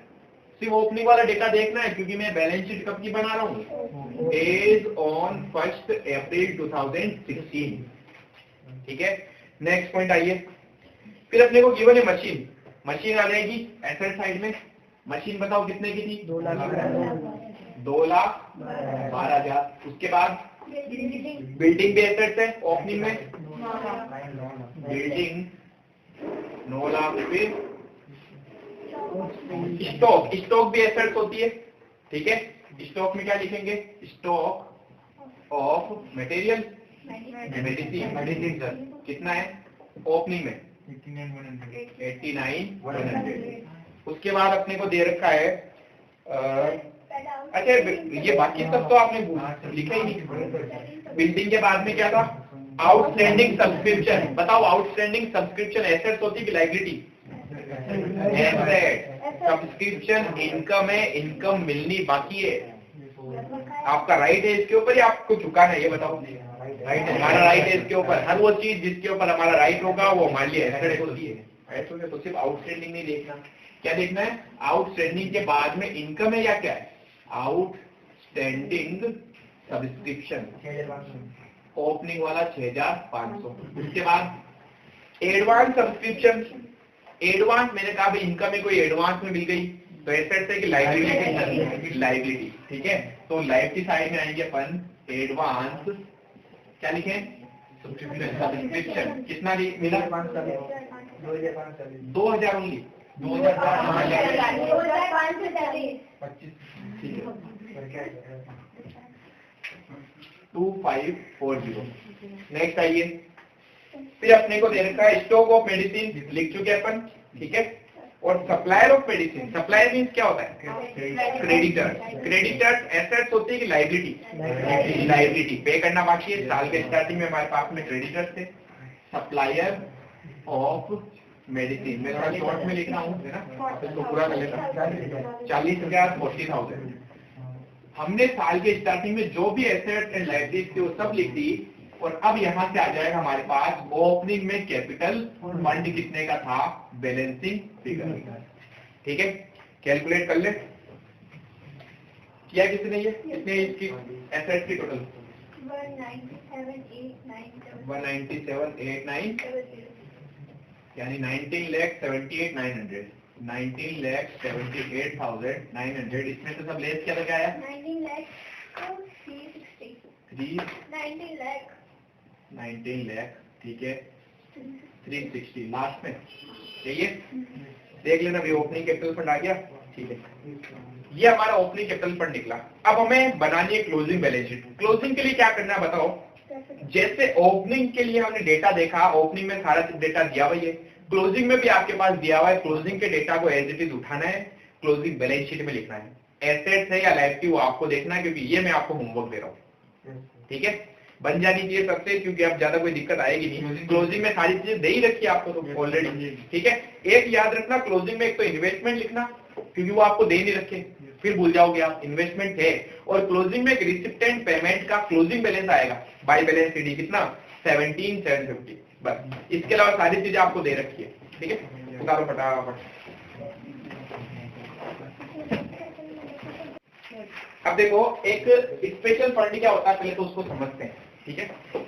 सिर्फ ओपनिंग वाला डेटा देखना है, क्योंकि मैं बैलेंस शीट कब की बना रहा हूँ? बेस्ड ऑन 1 अप्रैल 2016। ठीक है, नेक्स्ट पॉइंट आइए। फिर अपने को गिवन है मशीन। मशीन आ जाएगी एसेट साइड में। मशीन बताओ कितने की थी? 2,12,000। उसके बाद बिल्डिंग भी एसेट्स है ओपनिंग में, बिल्डिंग 9 लाख रुपए। स्टॉक, स्टॉक भी एसेट्स होती है। ठीक है, स्टॉक में क्या लिखेंगे? स्टॉक ऑफ मटेरियल मेडिसिन कितना है ओपनिंग में? 89,100। उसके बाद अपने को दे रखा है अच्छा, ये बाकी सब तो आपने लिखा ही नहीं। बिल्डिंग के बाद में क्या था? Outstanding subscription. बताओ आउटस्टैंडिंग सब्सक्रिप्शन एसेट्स होती कि लायबिलिटी? एसेट। सब्सक्रिप्शन इनकम है, इनकम मिलनी बाकी है। आपका राइट है इसके ऊपर या आपको चुकाना है? ये बताओ। राइट है, हमारा राइट है इसके ऊपर। हर वो चीज जिसके ऊपर हमारा राइट होगा वो हमारे लिए एसेट होती है। तो सिर्फ आउटस्टैंडिंग नहीं देखना, क्या देखना है? आउटस्टैंडिंग के बाद में इनकम है या क्या है? आउटस्टैंडिंग सब्सक्रिप्शन ओपनिंग वाला 6,500। उसके बाद एडवांस सब्सक्रिप्शन। एडवांस मैंने कहा भाई इनकम में कोई एडवांस में मिल गई तो एसेट है कि लायबिलिटी? लायबिलिटी। ठीक है, तो लायबिलिटी साइड में आएंगे अपन एडवांस, क्या लिखें? सब्सक्रिप्शन। कितना मिला? 2,000 ओनली। 2540। नेक्स्ट आइए। फिर अपने को दे रखा है स्टॉक ऑफ मेडिसिन, लिख चुके अपन। ठीक है, और supplier of medicine. Supplier means क्या होता है? क्रेडिटर्स। क्रेडिटर्स एसेट्स होती है कि लायबिलिटी? लायबिलिटी। पे करना बाकी है। साल के स्टार्टिंग में हमारे पास में क्रेडिटर्स थे। सप्लायर ऑफ मेडिसिन मैं थोड़ा शॉर्ट में लिख रहा हूँ, है ना, इसको पूरा कर लेता। 40,000 40,000। हमने साल के स्टार्टिंग में जो भी एसेट एंड लायबिलिटी थे वो सब लिख दी। और अब यहाँ से आ जाएगा हमारे पास ओपनिंग में कैपिटल फंड कितने का था, बैलेंसिंग फिगर। ठीक है, कैलकुलेट कर ले। किया किसने? ये कितने इसकी एसेट की टोटल? 197,890 यानी 19,78,900 19,78,900। इसमें से सब लेस क्या लगाया? 19 लाख। ठीक है, 360 लास्ट में। चाहिए देख लेना भी ओपनिंग कैपिटल फंड आ गया। ठीक है, ये हमारा ओपनिंग कैपिटल फंड निकला। अब हमें बनानी है क्लोजिंग बैलेंस शीट। क्लोजिंग के लिए क्या करना है बताओ? जैसे ओपनिंग के लिए हमने डेटा देखा, ओपनिंग में सारा डेटा दिया हुआ है, क्लोजिंग में भी आपके पास दिया हुआ है। क्लोजिंग के डेटा को एज इट इज उठाना है, क्लोजिंग बैलेंस शीट में लिखना है। एसेट्स है या लायबिलिटी वो आपको देखना है, क्योंकि ये मैं आपको होमवर्क दे रहा हूँ। ठीक है, बन जानी चाहिए सबसे, क्योंकि अब ज्यादा कोई दिक्कत आएगी नहीं। क्लोजिंग में सारी चीजें दे ही रखी है आपको तो ऑलरेडी, ठीक है। एक याद रखना, क्लोजिंग में एक तो इन्वेस्टमेंट लिखना, क्योंकि वो आपको दे नहीं रखे, फिर भूल जाओगे आप, इन्वेस्टमेंट है। और क्लोजिंग में एक रिसिप्ट एंड पेमेंट का क्लोजिंग बैलेंस आएगा, बाय बैलेंस शीट कितना 17,750, बस। इसके अलावा सारी चीजें आपको दे रखी है, ठीक है। उतारो फटाफट। अब देखो एक स्पेशल फंड क्या होता है, पहले तो उसको समझते हैं, ठीक है।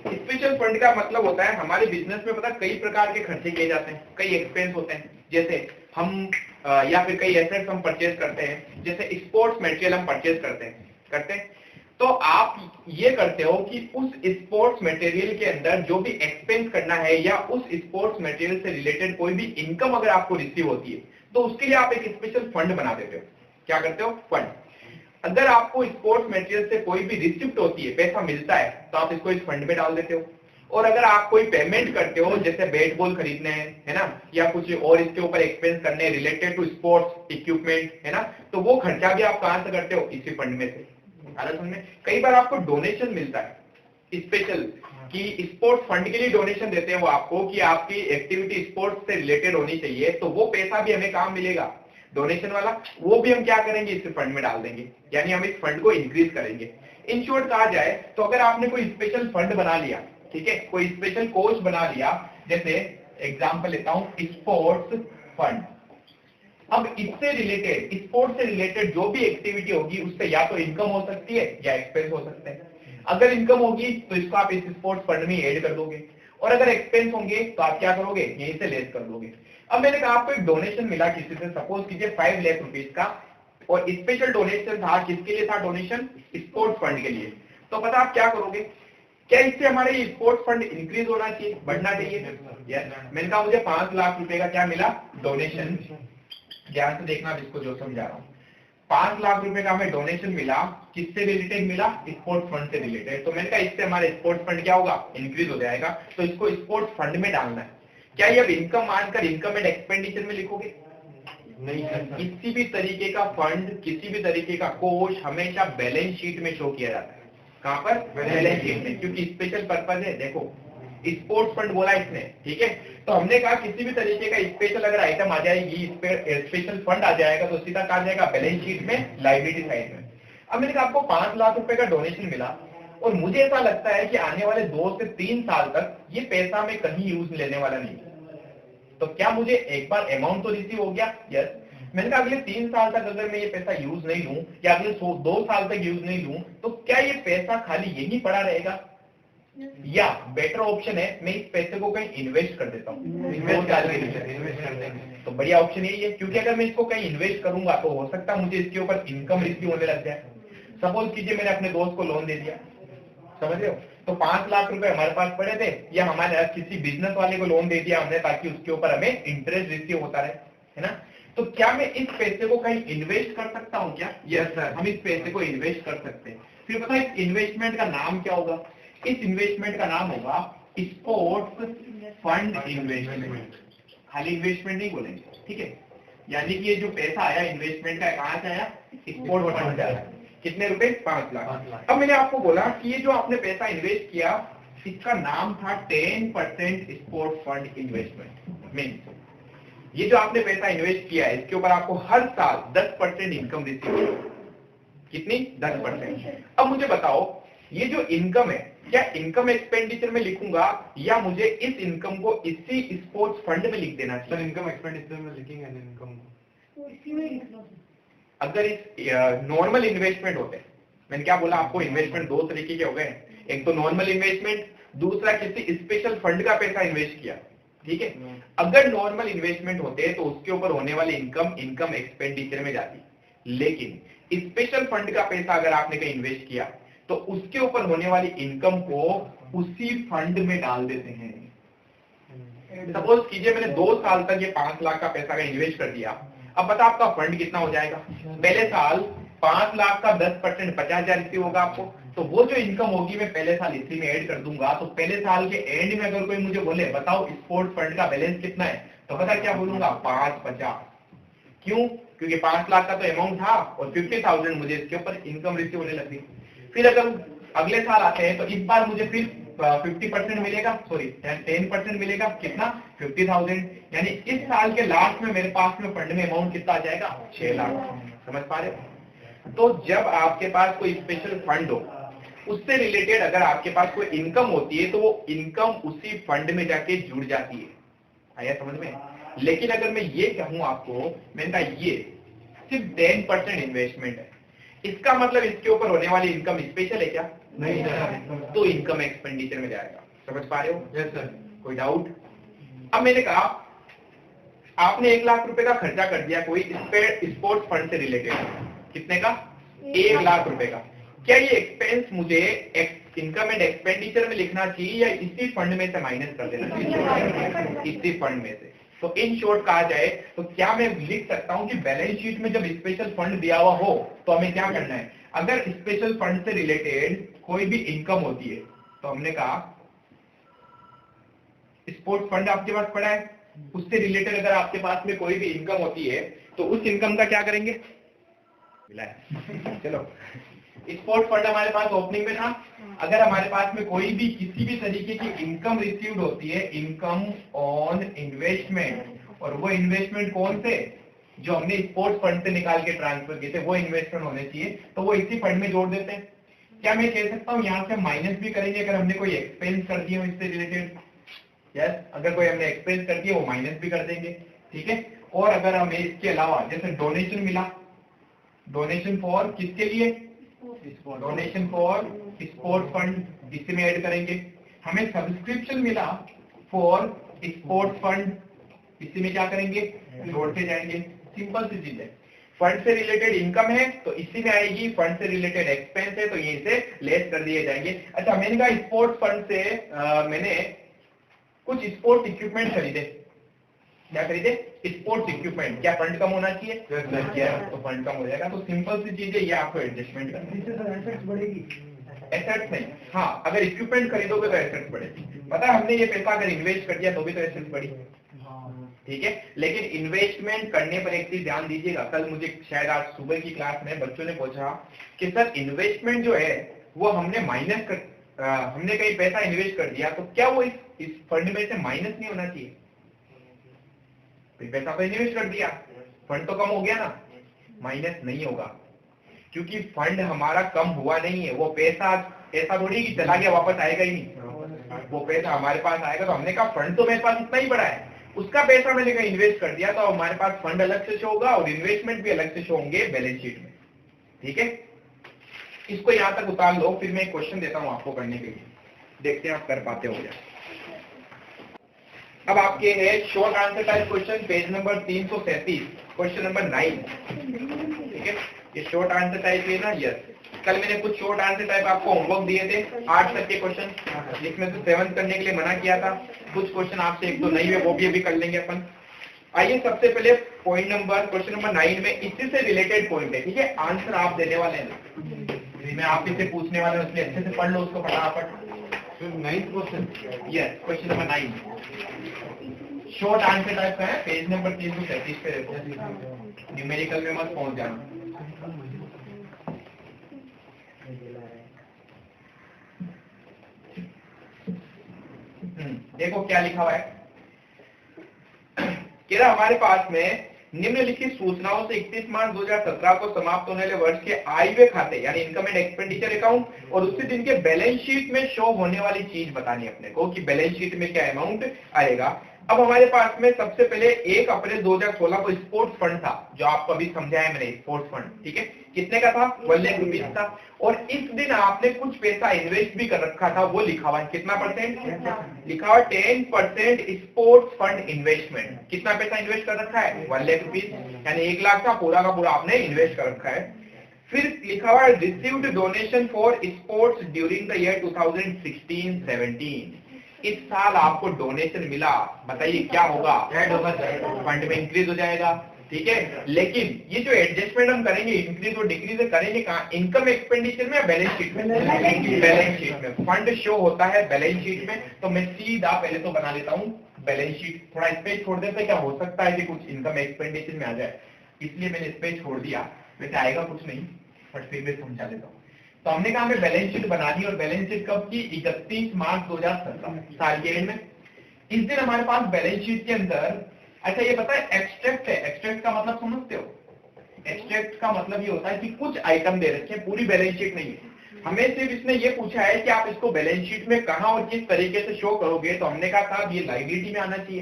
स्पेशल फंड का मतलब होता है हमारे बिजनेस में पता कई प्रकार के खर्चे किए जाते हैं, कई एक्सपेंस होते हैं, जैसे हम या फिर कई एसेट्स हम परचेज करते हैं, जैसे स्पोर्ट्स मटेरियल हम परचेज करते हैं। तो आप ये करते हो कि उस स्पोर्ट्स मटेरियल के अंदर जो भी एक्सपेंस करना है या उस स्पोर्ट्स मटेरियल से रिलेटेड कोई भी इनकम अगर आपको रिसीव होती है तो उसके लिए आप एक स्पेशल फंड बना देते हो। क्या करते हो? फंड। अगर आपको स्पोर्ट्स मटेरियल से कोई भी रिसिप्ट होती है, पैसा मिलता है, तो आप इसको इस फंड में डाल देते हो। और अगर आप कोई पेमेंट करते हो, जैसे बैट बॉल खरीदने हैं, है ना, या कुछ और इसके ऊपर एक्सपेंस करने रिलेटेड टू स्पोर्ट्स इक्विपमेंट, है ना, तो वो खर्चा भी आप कहां से करते हो? इसी फंड में से। कई बार आपको डोनेशन मिलता है स्पेशल, कि स्पोर्ट्स फंड के लिए डोनेशन देते हैं वो आपको, कि आपकी एक्टिविटी स्पोर्ट्स से रिलेटेड होनी चाहिए, तो वो पैसा भी हमें काम मिलेगा डोनेशन वाला, वो भी हम क्या करेंगे? इस फंड में डाल देंगे, यानी हम इस फंड को इंक्रीज करेंगे। इन शॉर्ट कहा जाए तो अगर आपने कोई स्पेशल फंड बना लिया, ठीक है, कोई स्पेशल कोष बना लिया, जैसे एग्जांपल लेता हूं स्पोर्ट्स फंड। अब इससे रिलेटेड, स्पोर्ट्स से रिलेटेड जो भी एक्टिविटी होगी उससे या तो इनकम हो सकती है या एक्सपेंस हो सकते हैं। अगर इनकम होगी तो इसको आप इस स्पोर्ट्स फंड में ऐड कर दोगे, और अगर एक्सपेंस होंगे तो आप क्या करोगे? यहीं से लेस कर दोगे। अब मैंने कहा आपको एक डोनेशन मिला किसी से, सपोज कीजिए 5 लाख रुपीज का, और स्पेशल डोनेशन था, किसके लिए था डोनेशन? स्पोर्ट्स फंड के लिए। तो पता आप क्या करोगे? क्या इससे हमारे स्पोर्ट्स फंड इंक्रीज होना चाहिए, बढ़ना चाहिए? मैंने कहा मुझे 5 लाख रुपए का क्या मिला? डोनेशन। ध्यान से देखना इसको जो समझा रहा हूँ। 5 लाख रुपए का हमें डोनेशन मिला, किससे रिलेटेड मिला? स्पोर्ट्स फंड से रिलेटेड। तो मैंने कहा इससे हमारे स्पोर्ट्स फंड क्या होगा? इंक्रीज हो जाएगा। तो इसको स्पोर्ट्स फंड में डालना है। क्या ये अब इनकम मानकर इनकम एंड एक्सपेंडिचर में लिखोगे? नहीं सर। किसी भी तरीके का फंड, किसी भी तरीके का कोष हमेशा बैलेंस शीट में शो किया जाता है। कहां पर? बैलेंस शीट में, क्योंकि स्पेशल पर्पज है। देखो स्पोर्ट्स फंड बोला इसने, ठीक है, तो हमने कहा किसी भी तरीके का स्पेशल अगर आइटम आ जाएगी, स्पेशल फंड आ जाएगा, तो सीधा कहा जाएगा बैलेंस शीट में, लायबिलिटी साइड में। अब मैंने कहा आपको 5 लाख रुपए का डोनेशन मिला, और मुझे ऐसा लगता है कि आने वाले 2 से 3 साल तक ये पैसा मैं कहीं यूज लेने वाला नहीं, तो क्या मुझे एक बार अमाउंट तो रिसीव हो गया? यस। मैंने कहा अगले 3 साल तक अगर मैं ये पैसा यूज नहीं लूं, या अगले 2 साल तक यूज नहीं लूं, तो क्या ये पैसा खाली यही पड़ा रहेगा? या बेटर ऑप्शन है मैं इस पैसे को कहीं इन्वेस्ट कर देता हूँ, इन्वेस्ट कर देंगे, तो बढ़िया ऑप्शन यही है, क्योंकि अगर मैं इसको कहीं इन्वेस्ट करूंगा तो हो सकता है मुझे इसके ऊपर इनकम रिसीव होने लग जाए। सपोज कीजिए मैंने अपने दोस्त को लोन दे दिया, समझ रहे हो, तो 5 लाख रुपए हमारे पास पड़े थे, या हमारे किसी बिजनेस वाले को लोन दे दिया हमने, ताकि उसके ऊपर हमें इंटरेस्ट रिसीव होता रहे, है ना। तो क्या मैं इस पैसे को कहीं इन्वेस्ट कर सकता हूँ क्या? यस सर, हम इस पैसे को इन्वेस्ट कर सकते हैं। फिर पता है इस इन्वेस्टमेंट का नाम क्या होगा? इस इन्वेस्टमेंट का नाम होगा स्पोर्ट्स फंड इन्वेस्टमेंट। खाली इन्वेस्टमेंट नहीं बोलेंगे, ठीक है, यानी कि ये जो पैसा आया इन्वेस्टमेंट का, कहां से आया? स्पोर्ट्स फंड आया। कितने रुपए? 5 लाख। अब मैंने आपको बोला कि ये जो आपने पैसा इन्वेस्ट किया, इसका नाम था 10% स्पोर्ट्स फंड इन्वेस्टमेंट। मीन्स ये जो आपने पैसा इन्वेस्ट किया है, इसके ऊपर आपको हर साल 10% इनकम रिसीव होगी। कितनी? 10%। अब मुझे बताओ ये जो इनकम है, क्या इनकम एक्सपेंडिचर में लिखूंगा, या मुझे इस इनकम को इसी स्पोर्ट्स फंड में लिख देना चाहिए?
इनकम एक्सपेंडिचर में लिखेंगे इनकम को।
अगर इस नॉर्मल इन्वेस्टमेंट होते हैं, मैंने क्या बोला आपको, इन्वेस्टमेंट 2 तरीके के हो गए, एक तो नॉर्मल इन्वेस्टमेंट, दूसरा किसी स्पेशल फंड का पैसा इन्वेस्ट किया, ठीक है। अगर नॉर्मल इन्वेस्टमेंट होते तो उसके ऊपर होने वाली इनकम एक्सपेंडिचर में जाती, लेकिन स्पेशल फंड का पैसा अगर आपने कहीं इन्वेस्ट किया तो उसके ऊपर होने वाली इनकम को उसी फंड में डाल देते हैं। सपोज कीजिए मैंने 2 साल तक ये 5 लाख का पैसा का इन्वेस्ट कर दिया, अब बता आपका फंड कितना हो जाएगा? पहले साल 5 लाख का 10% 50,000 रिसीव होगा आपको, तो वो जो इनकम होगी मैं पहले साल इसी में ऐड कर दूंगा। तो पहले साल के एंड में अगर कोई मुझे बोले बताओ स्पोर्ट्स फंड का बैलेंस कितना है, तो पता क्या बोलूंगा? 550। क्यों? क्योंकि 5 लाख का तो अमाउंट था और 50,000 मुझे इसके ऊपर इनकम रिसीव होने लगी। फिर अगर अगले साल आते हैं तो इस बार मुझे फिर 50% मिलेगा, सॉरी 10% मिलेगा, कितना 50,000। यानी इस साल के लास्ट में मेरे पास में फंड में अमाउंट कितना आ जाएगा 6 लाख। समझ पा रहे हो? तो जब आपके पास कोई स्पेशल फंड हो, उससे रिलेटेड अगर आपके पास कोई इनकम होती है तो वो इनकम उसी फंड में जाके जुड़ जाती है। आया समझ में? लेकिन अगर मैं ये कहूं आपको, मैंने कहा ये सिर्फ 10% इन्वेस्टमेंट है, इसका मतलब इसके ऊपर होने वाली इनकम स्पेशल है क्या?
नहीं सर।
तो इनकम एक्सपेंडिचर में जाएगा। समझ पा रहे हो?
Yes sir.
कोई डाउट? अब मैंने कहा आपने 1 लाख रुपए का खर्चा कर दिया कोई स्पोर्ट्स फंड से रिलेटेड, कितने का? 1 लाख रुपए का। क्या ये एक्सपेंस मुझे इनकम एंड एक्सपेंडिचर में लिखना चाहिए या इसी फंड में से माइनस कर देना चाहिए? इसी फंड में से। तो इन शॉर्ट कहा जाए तो क्या मैं लिख सकता हूं कि बैलेंस शीट में जब स्पेशल फंड दिया हुआ हो तो हमें क्या करना है? अगर स्पेशल फंड से रिलेटेड कोई भी इनकम होती है तो हमने कहा स्पोर्ट्स फंड आपके पास पड़ा है, उससे रिलेटेड अगर आपके पास में कोई भी इनकम होती है तो उस इनकम का क्या करेंगे? मिला है। चलो, स्पोर्ट्स फंड हमारे पास ओपनिंग में था। अगर हमारे पास में कोई भी किसी भी तरीके की इनकम रिसीव्ड होती है, इनकम ऑन इन्वेस्टमेंट, और वो इन्वेस्टमेंट कौन से? जो हमने स्पोर्ट्स फंड से निकाल के ट्रांसफर किए थे, वो इन्वेस्टमेंट होने चाहिए, तो वो इसी फंड में जोड़ देते हैं। क्या मैं कह सकता हूँ यहाँ से माइनस भी करेंगे अगर हमने कोई एक्सपेंस कर दिया हो इससे रिलेटेड? यस, अगर कोई हमने एक्सपेंस कर दिया वो माइनस भी कर देंगे। ठीक है। और अगर हमें इसके अलावा जैसे डोनेशन मिला, डोनेशन फॉर किसके लिए? डोनेशन फॉर स्पोर्ट्स फंड, इसी में ऐड करेंगे। हमें सब्सक्रिप्शन मिला फॉर स्पोर्ट्स फंड, इसी में क्या करेंगे? जोड़ते जाएंगे। सिंपल सी चीज है। फंड से रिलेटेड इनकम है तो इसी में आएगी, फंड से रिलेटेड एक्सपेंस है तो यहीं से लेस कर दिए जाएंगे। अच्छा, मैंने कहा स्पोर्ट्स फंड से मैंने कुछ स्पोर्ट्स इक्विपमेंट खरीदे। क्या खरीदे? Sports equipment. क्या फंड कम होना चाहिए? तो फंड कम हो जाएगा। तो सिंपल सी चीज है, ये आपको एडजस्टमेंट करना है।
बढ़ेगी।
एसेट्स नहीं, हाँ, अगर इक्विपमेंट खरीदोगे तो एसेट्स बढ़ेगी। पता है, हमने ये पैसा अगर इन्वेस्ट कर दिया तो भी तो एसेट्स बढ़ी। ठीक है। लेकिन इन्वेस्टमेंट करने पर एक चीज ध्यान दीजिएगा, कल मुझे शायद आज सुबह की क्लास में बच्चों ने पूछा कि सर इन्वेस्टमेंट जो है वो हमने माइनस कर हमने कहीं पैसा इन्वेस्ट कर दिया तो क्या वो इस फंड में से माइनस नहीं होना चाहिए? पैसा तो इन्वेस्ट कर दिया, फंड तो कम हो गया ना, माइनस नहीं होगा, क्योंकि फंड हमारा कम हुआ नहीं है। वो पैसा ऐसा थोड़ी कि चला गया वापस आएगा ही नहीं, वो पैसा हमारे पास आएगा। तो हमने कहा फंड तो मेरे पास इतना ही पड़ा है, उसका पैसा मैंने कहीं इन्वेस्ट कर दिया तो हमारे पास फंड अलग से शो होगा और इन्वेस्टमेंट भी अलग से शो होंगे बैलेंस शीट में। ठीक है, इसको यहां तक उतार लो, फिर मैं एक क्वेश्चन देता हूं आपको करने के लिए, देखते हैं आप कर पाते हो क्या। अब आपके है short answer type question, page number 337, question number 9। ठीक है, ये शॉर्ट आंसर टाइप है ना? यस। कल मैंने कुछ शॉर्ट आंसर टाइप आपको होमवर्क दिए थे, 8 तक के क्वेश्चन, जिसमें से 7 करने के लिए मना किया था। कुछ क्वेश्चन आपसे 1-2 नहीं हुए, वो भी अभी कर लेंगे अपन। आइए सबसे पहले पॉइंट नंबर क्वेश्चन नंबर 9 में इसी से रिलेटेड पॉइंट है। ठीक है, आंसर आप देने वाले हैं, मैं आप इसे पूछने वाला हूं, इसलिए अच्छे से पढ़ लो उसको फटाफट।
9th question.
Yes, question number 9 short answer type का है, पेज नंबर 337 पे देखो, न्यूमेरिकल में मत पहुंच जाना। देखो क्या लिखा हुआ है, कह रहा हमारे पास में निम्नलिखित सूचनाओं से 31 मार्च 2017 को समाप्त होने वाले वर्ष के आय व्यय खाते यानी इनकम एंड एक्सपेंडिचर अकाउंट और उसी दिन के बैलेंस शीट में शो होने वाली चीज बतानी अपने को कि बैलेंस शीट में क्या अमाउंट आएगा। अब हमारे पास में सबसे पहले 1 अप्रैल 2016 को स्पोर्ट्स फंड था, जो आपको अभी समझाया मैंने, स्पोर्ट्स फंड। ठीक है, कितने का था? 1 लाख रुपीज था। और इस दिन आपने कुछ पैसा इन्वेस्ट भी कर रखा था, वो लिखा हुआ है कितना परसेंट? लिखा हुआ 10% स्पोर्ट्स फंड इन्वेस्टमेंट। कितना पैसा इन्वेस्ट कर रखा है? 1 लाख रुपीज, यानी 1 लाख का पूरा आपने इन्वेस्ट कर रखा है। फिर लिखा हुआ है received donation for sports during the year 2016-17। इस साल आपको डोनेशन मिला, बताइए क्या होगा? ऐड होगा, फंड में इंक्रीज हो जाएगा। ठीक है, लेकिन ये जो एडजस्टमेंट हम करेंगे, इंक्रीज और डिक्रीज करेंगे कहाँ? इनकम एक्सपेंडिचर में या बैलेंस शीट में? बैलेंस शीट में। फंड शो होता है बैलेंस शीट में, तो मैं सीधा पहले तो बना लेता हूँ बैलेंस शीट। थोड़ा स्पेस छोड़ देते, क्या हो सकता है कि कुछ इनकम एक्सपेंडिचर में आ जाए, इसलिए मैंने स्पेस छोड़ दिया। वैसे आएगा कुछ नहीं, बट फिर भी समझा देता हूँ। तो हमने कहा हमें बैलेंस शीट बना दी, और बैलेंस शीट कब की? 31 मार्च 2017 साल के एंड में। इस दिन हमारे पास बैलेंस शीट के अंदर, अच्छा ये पता है एक्सट्रैक्ट है, एक्सट्रैक्ट का मतलब समझते हो? एक्सट्रैक्ट का मतलब ये होता है कि कुछ आइटम दे रखे हैं, पूरी बैलेंस शीट नहीं है। हमें सिर्फ इसने ये पूछा है कि आप इसको बैलेंस शीट में कहां और किस तरीके से शो करोगे, तो हमने कहा था ये लायबिलिटी में आना चाहिए।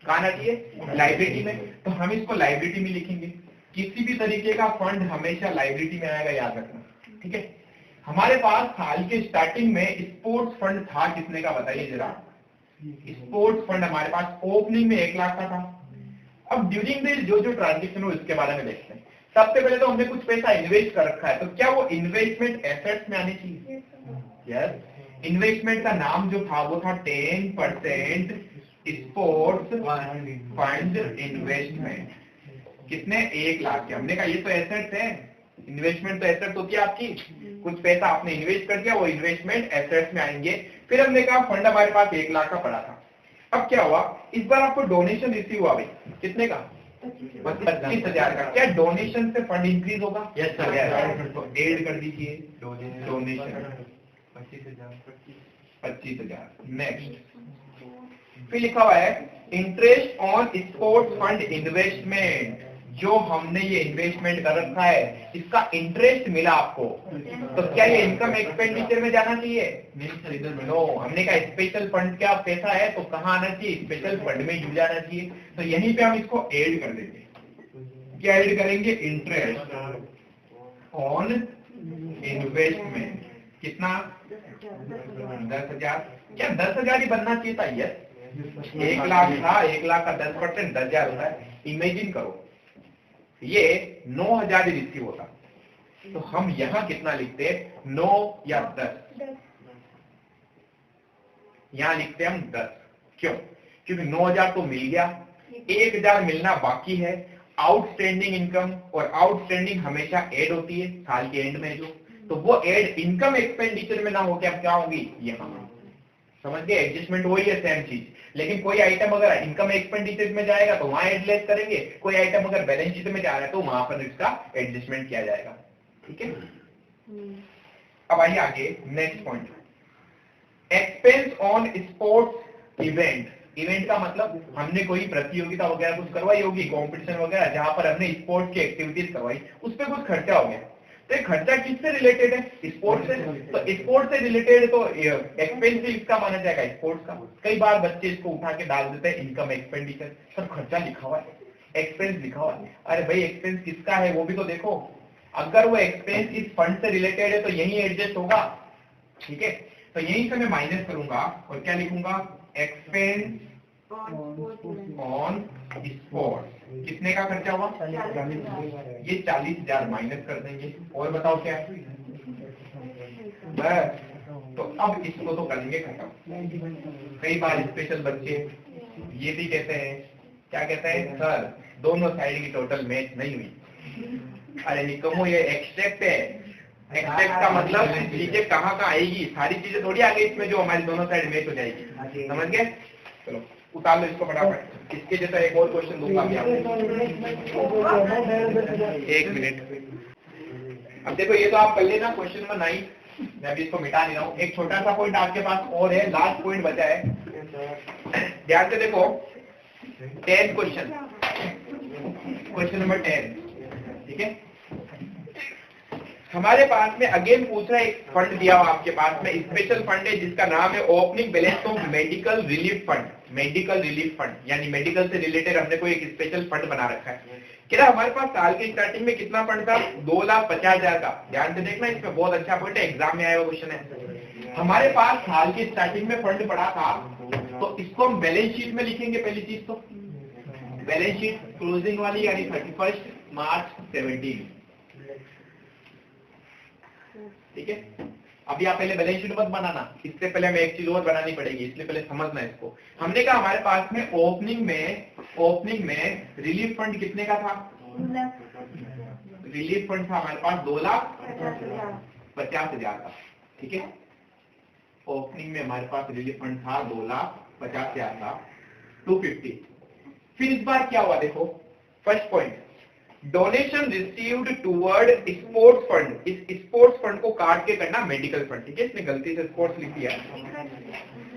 कहां आना चाहिए? लायबिलिटी में। तो हम इसको लायबिलिटी में लिखेंगे। किसी भी तरीके का फंड हमेशा लायबिलिटी में आएगा, याद रखना, ठीक है। हमारे पास साल के स्टार्टिंग में स्पोर्ट्स फंड था, कितने का बताइए जरा? स्पोर्ट्स फंड हमारे पास ओपनिंग में 1 लाख का था। अब ड्यूरिंग द जो ट्रांजेक्शन हो इसके बारे में देखते हैं। सबसे पहले तो हमने कुछ पैसा इन्वेस्ट कर रखा है, तो क्या वो इन्वेस्टमेंट एसेट्स में आनी चाहिए? यस। इन्वेस्टमेंट का नाम जो था वो था 10% स्पोर्ट्स फंड इन्वेस्टमेंट। कितने? 1 लाख के। हमने कहा ये तो एसेट्स है, इन्वेस्टमेंट तो एसेट्स होती है आपकी, कुछ पैसा आपने इन्वेस्ट कर दिया, वो इन्वेस्टमेंट एसेट्स में आएंगे। फिर हमने कहा फंड हमारे पास 1 लाख का पड़ा था। अब क्या हुआ, इस बार आपको डोनेशन रिसीव हुआ भाई, कितने का? 25,000 का। क्या डोनेशन से फंड इंक्रीज होगा? Yes sir. तो ऐड कर दीजिए डोनेशन 25,000। नेक्स्ट फिर लिखा हुआ है interest on sports fund investment. जो हमने ये इन्वेस्टमेंट कर रखा है इसका इंटरेस्ट मिला आपको, तो क्या ये इनकम एक्सपेंडिचर में जाना चाहिए? नो, हमने कहा स्पेशल फंड का पैसा है तो कहाँ आना चाहिए? स्पेशल फंड में जुड़ जाना चाहिए। तो यहीं पे हम इसको ऐड कर देंगे। क्या ऐड करेंगे? Interest on investment. कितना? 10,000। क्या 10,000 ही बनना चाहिए था? यस। 1 लाख था, 1 लाख का 10% 10,000 होता है। इमेजिन करो ये 9,000 रिसीव होता, तो हम यहां कितना लिखते? 9 या 10? यहां लिखते हम 10। क्यों? क्योंकि 9,000 तो मिल गया, 1,000 मिलना बाकी है। आउटस्टैंडिंग इनकम, और आउटस्टैंडिंग हमेशा ऐड होती है साल के एंड में जो, तो वो ऐड इनकम एक्सपेंडिचर में ना होकर अब क्या होगी? यहां। समझ गए? एडजस्टमेंट वही है, सेम चीज। लेकिन कोई आइटम अगर इनकम एक्सपेंडिचर में जाएगा तो वहां एडजस्ट करेंगे, कोई आइटम अगर बैलेंस शीट में जा रहा है तो वहां पर इसका एडजस्टमेंट किया जाएगा। ठीक है। अब आइए आगे, next point, expense on sports event. Event का मतलब हमने कोई प्रतियोगिता वगैरह कुछ करवाई होगी, कंपटीशन वगैरह, जहां पर हमने स्पोर्ट्स की एक्टिविटीज करवाई, उस पर कुछ खर्चा हो गया। तो ये खर्चा किससे रिलेटेड है? स्पोर्ट्स से। तो स्पोर्ट्स से रिलेटेड तो एक्सपेंस इसका माना जाएगा, स्पोर्ट्स का। कई बार बच्चे इसको उठा के डाल देते हैं इनकम एक्सपेंडिचर, सब खर्चा लिखा हुआ है, एक्सपेंस लिखा हुआ है। अरे भाई एक्सपेंस किसका है वो भी तो देखो। अगर वो एक्सपेंस इस फंड से रिलेटेड है तो यही एडजस्ट होगा। ठीक है, तो यहीं से मैं माइनस करूंगा और क्या लिखूंगा? Expense on sports. कितने का खर्चा हुआ? ये 40,000 माइनस कर देंगे। और बताओ क्या? बस। तो अब इसको तो करेंगे खत्म। कई बार स्पेशल बच्चे ये भी कहते हैं, क्या कहते हैं? सर दोनों साइड की टोटल मैच नहीं हुई। अरे निकमो, ये एक्सट्रैक्ट है। एक्सट्रैक्ट का मतलब चीजें कहाँ कहाँ आएगी, सारी चीजें थोड़ी आ गई इसमें जो हमारी दोनों साइड मैच हो जाएगी। समझ गए? चलो उतार लो इसको फटाफट। इसके जैसा एक और क्वेश्चन दूंगा अभी आपको। 1 मिनट। अब देखो ये तो आप कर लेना क्वेश्चन नंबर 9। मैं अभी इसको मिटा नहीं रहा हूँ। एक छोटा सा पॉइंट आपके पास और है, लास्ट पॉइंट बचा है, ध्यान से देखो। 10 क्वेश्चन, क्वेश्चन नंबर 10। ठीक है, हमारे पास में अगेन पूछ रहा है, एक फंड दिया हुआ आपके पास में, स्पेशल फंड है जिसका नाम है opening balance of medical relief fund. Medical relief fund यानी मेडिकल से रिलेटेड हमने कोई एक स्पेशल फंड बना रखा है। क्या हमारे पास साल के स्टार्टिंग में कितना फंड था? 2,50,000 का। ध्यान से देखना, इसमें बहुत अच्छा पॉइंट है, एग्जाम में आया हुआ क्वेश्चन है। हमारे पास साल के स्टार्टिंग में फंड पड़ा था, तो इसको हम बैलेंस शीट में लिखेंगे। पहली चीज तो बैलेंस शीट क्लोजिंग वाली यानी 31 मार्च 17। ठीक है, अभी आप पहले बैलेंस शीट मत बनाना, इससे पहले हमें एक चीज और बनानी पड़ेगी, इसलिए पहले समझना इसको। हमने कहा हमारे पास में ओपनिंग में रिलीफ फंड कितने का था? रिलीफ फंड था हमारे पास 2,50,000 का। ठीक है, ओपनिंग में हमारे पास रिलीफ फंड था 2,50,000 का, 250। फिर इस बार क्या हुआ देखो, first point, donation received toward sports fund, इस स्पोर्ट्स फंड को काट के करना मेडिकल फंड, ठीक है, इसने गलती से स्पोर्ट्स लिख दिया है।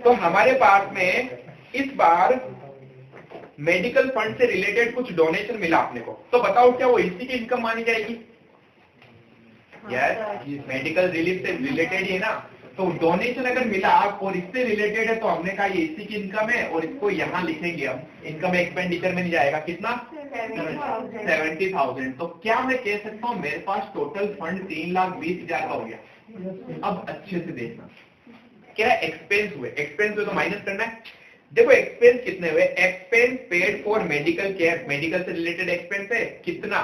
तो हमारे पास में इस बार मेडिकल फंड से रिलेटेड कुछ डोनेशन मिला आपने को, तो बताओ क्या वो इसी की इनकम मानी जाएगी? यार मेडिकल रिलीफ से रिलेटेड ही है ना, तो डोनेशन अगर मिला और इससे रिलेटेड है तो हमने कहा ये इसी की इनकम है और इसको यहाँ लिखेंगे हम, इनकम एक्सपेंडिचर में नहीं जाएगा, कितना 70,000। तो क्या मैं कह सकता हूँ मेरे पास टोटल फंड 3,20,000 का हो गया। अब अच्छे से देखना क्या एक्सपेंस हुए, एक्सपेंस हुए तो माइनस करना है। देखो एक्सपेंस कितने हुए, expense paid for medical care, medical से रिलेटेड एक्सपेंस है कितना,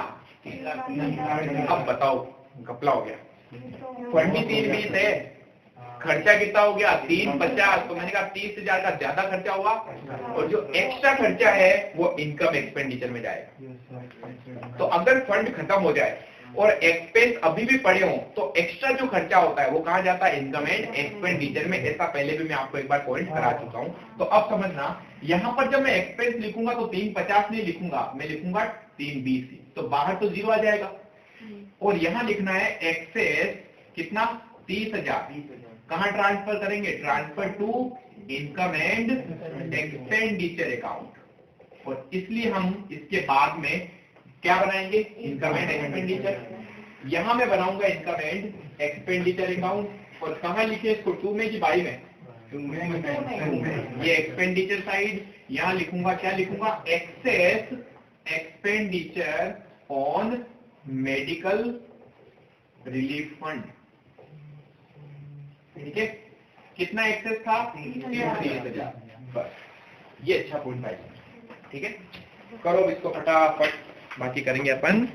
अब बताओ घपला हो गया। फंड ही 320 है, खर्चा कितना हो गया 350, तो मैंने कहा 30,000 का ज्यादा खर्चा हुआ और जो एक्स्ट्रा खर्चा है वो इनकम एक्सपेंडिचर में जाएगा। तो अगर फंड खत्म हो जाए और एक्सपेंस अभी भी पड़े हो तो एक्स्ट्रा जो खर्चा होता है वो कहाँ जाता है, इनकम एंड एक्सपेंडिचर में। ऐसा पहले भी मैं आपको एक बार पॉइंट करा चुका हूं। तो अब समझना, यहाँ पर जब मैं एक्सपेंस लिखूंगा तो 350 नहीं लिखूंगा, मैं लिखूंगा 320, तो बाहर तो जीरो आ जाएगा। और यहाँ लिखना है एक्सेस कितना 30,000, कहाँ ट्रांसफर करेंगे, transfer to income and expenditure account. और इसलिए हम इसके बाद में क्या बनाएंगे, इनकम एंड एक्सपेंडिचर। यहां मैं बनाऊंगा इनकम एंड एक्सपेंडिचर अकाउंट और कहां लिखे इसको, 2 में कि 22 में, 2 में। ये एक्सपेंडिचर साइड, यहां लिखूंगा क्या लिखूंगा, excess expenditure on medical relief fund, ठीक है। कितना एक्सेस था 30,000, बस ये अच्छा पॉइंट है, ठीक है। करो इसको फटाफट, बाकी करेंगे अपन।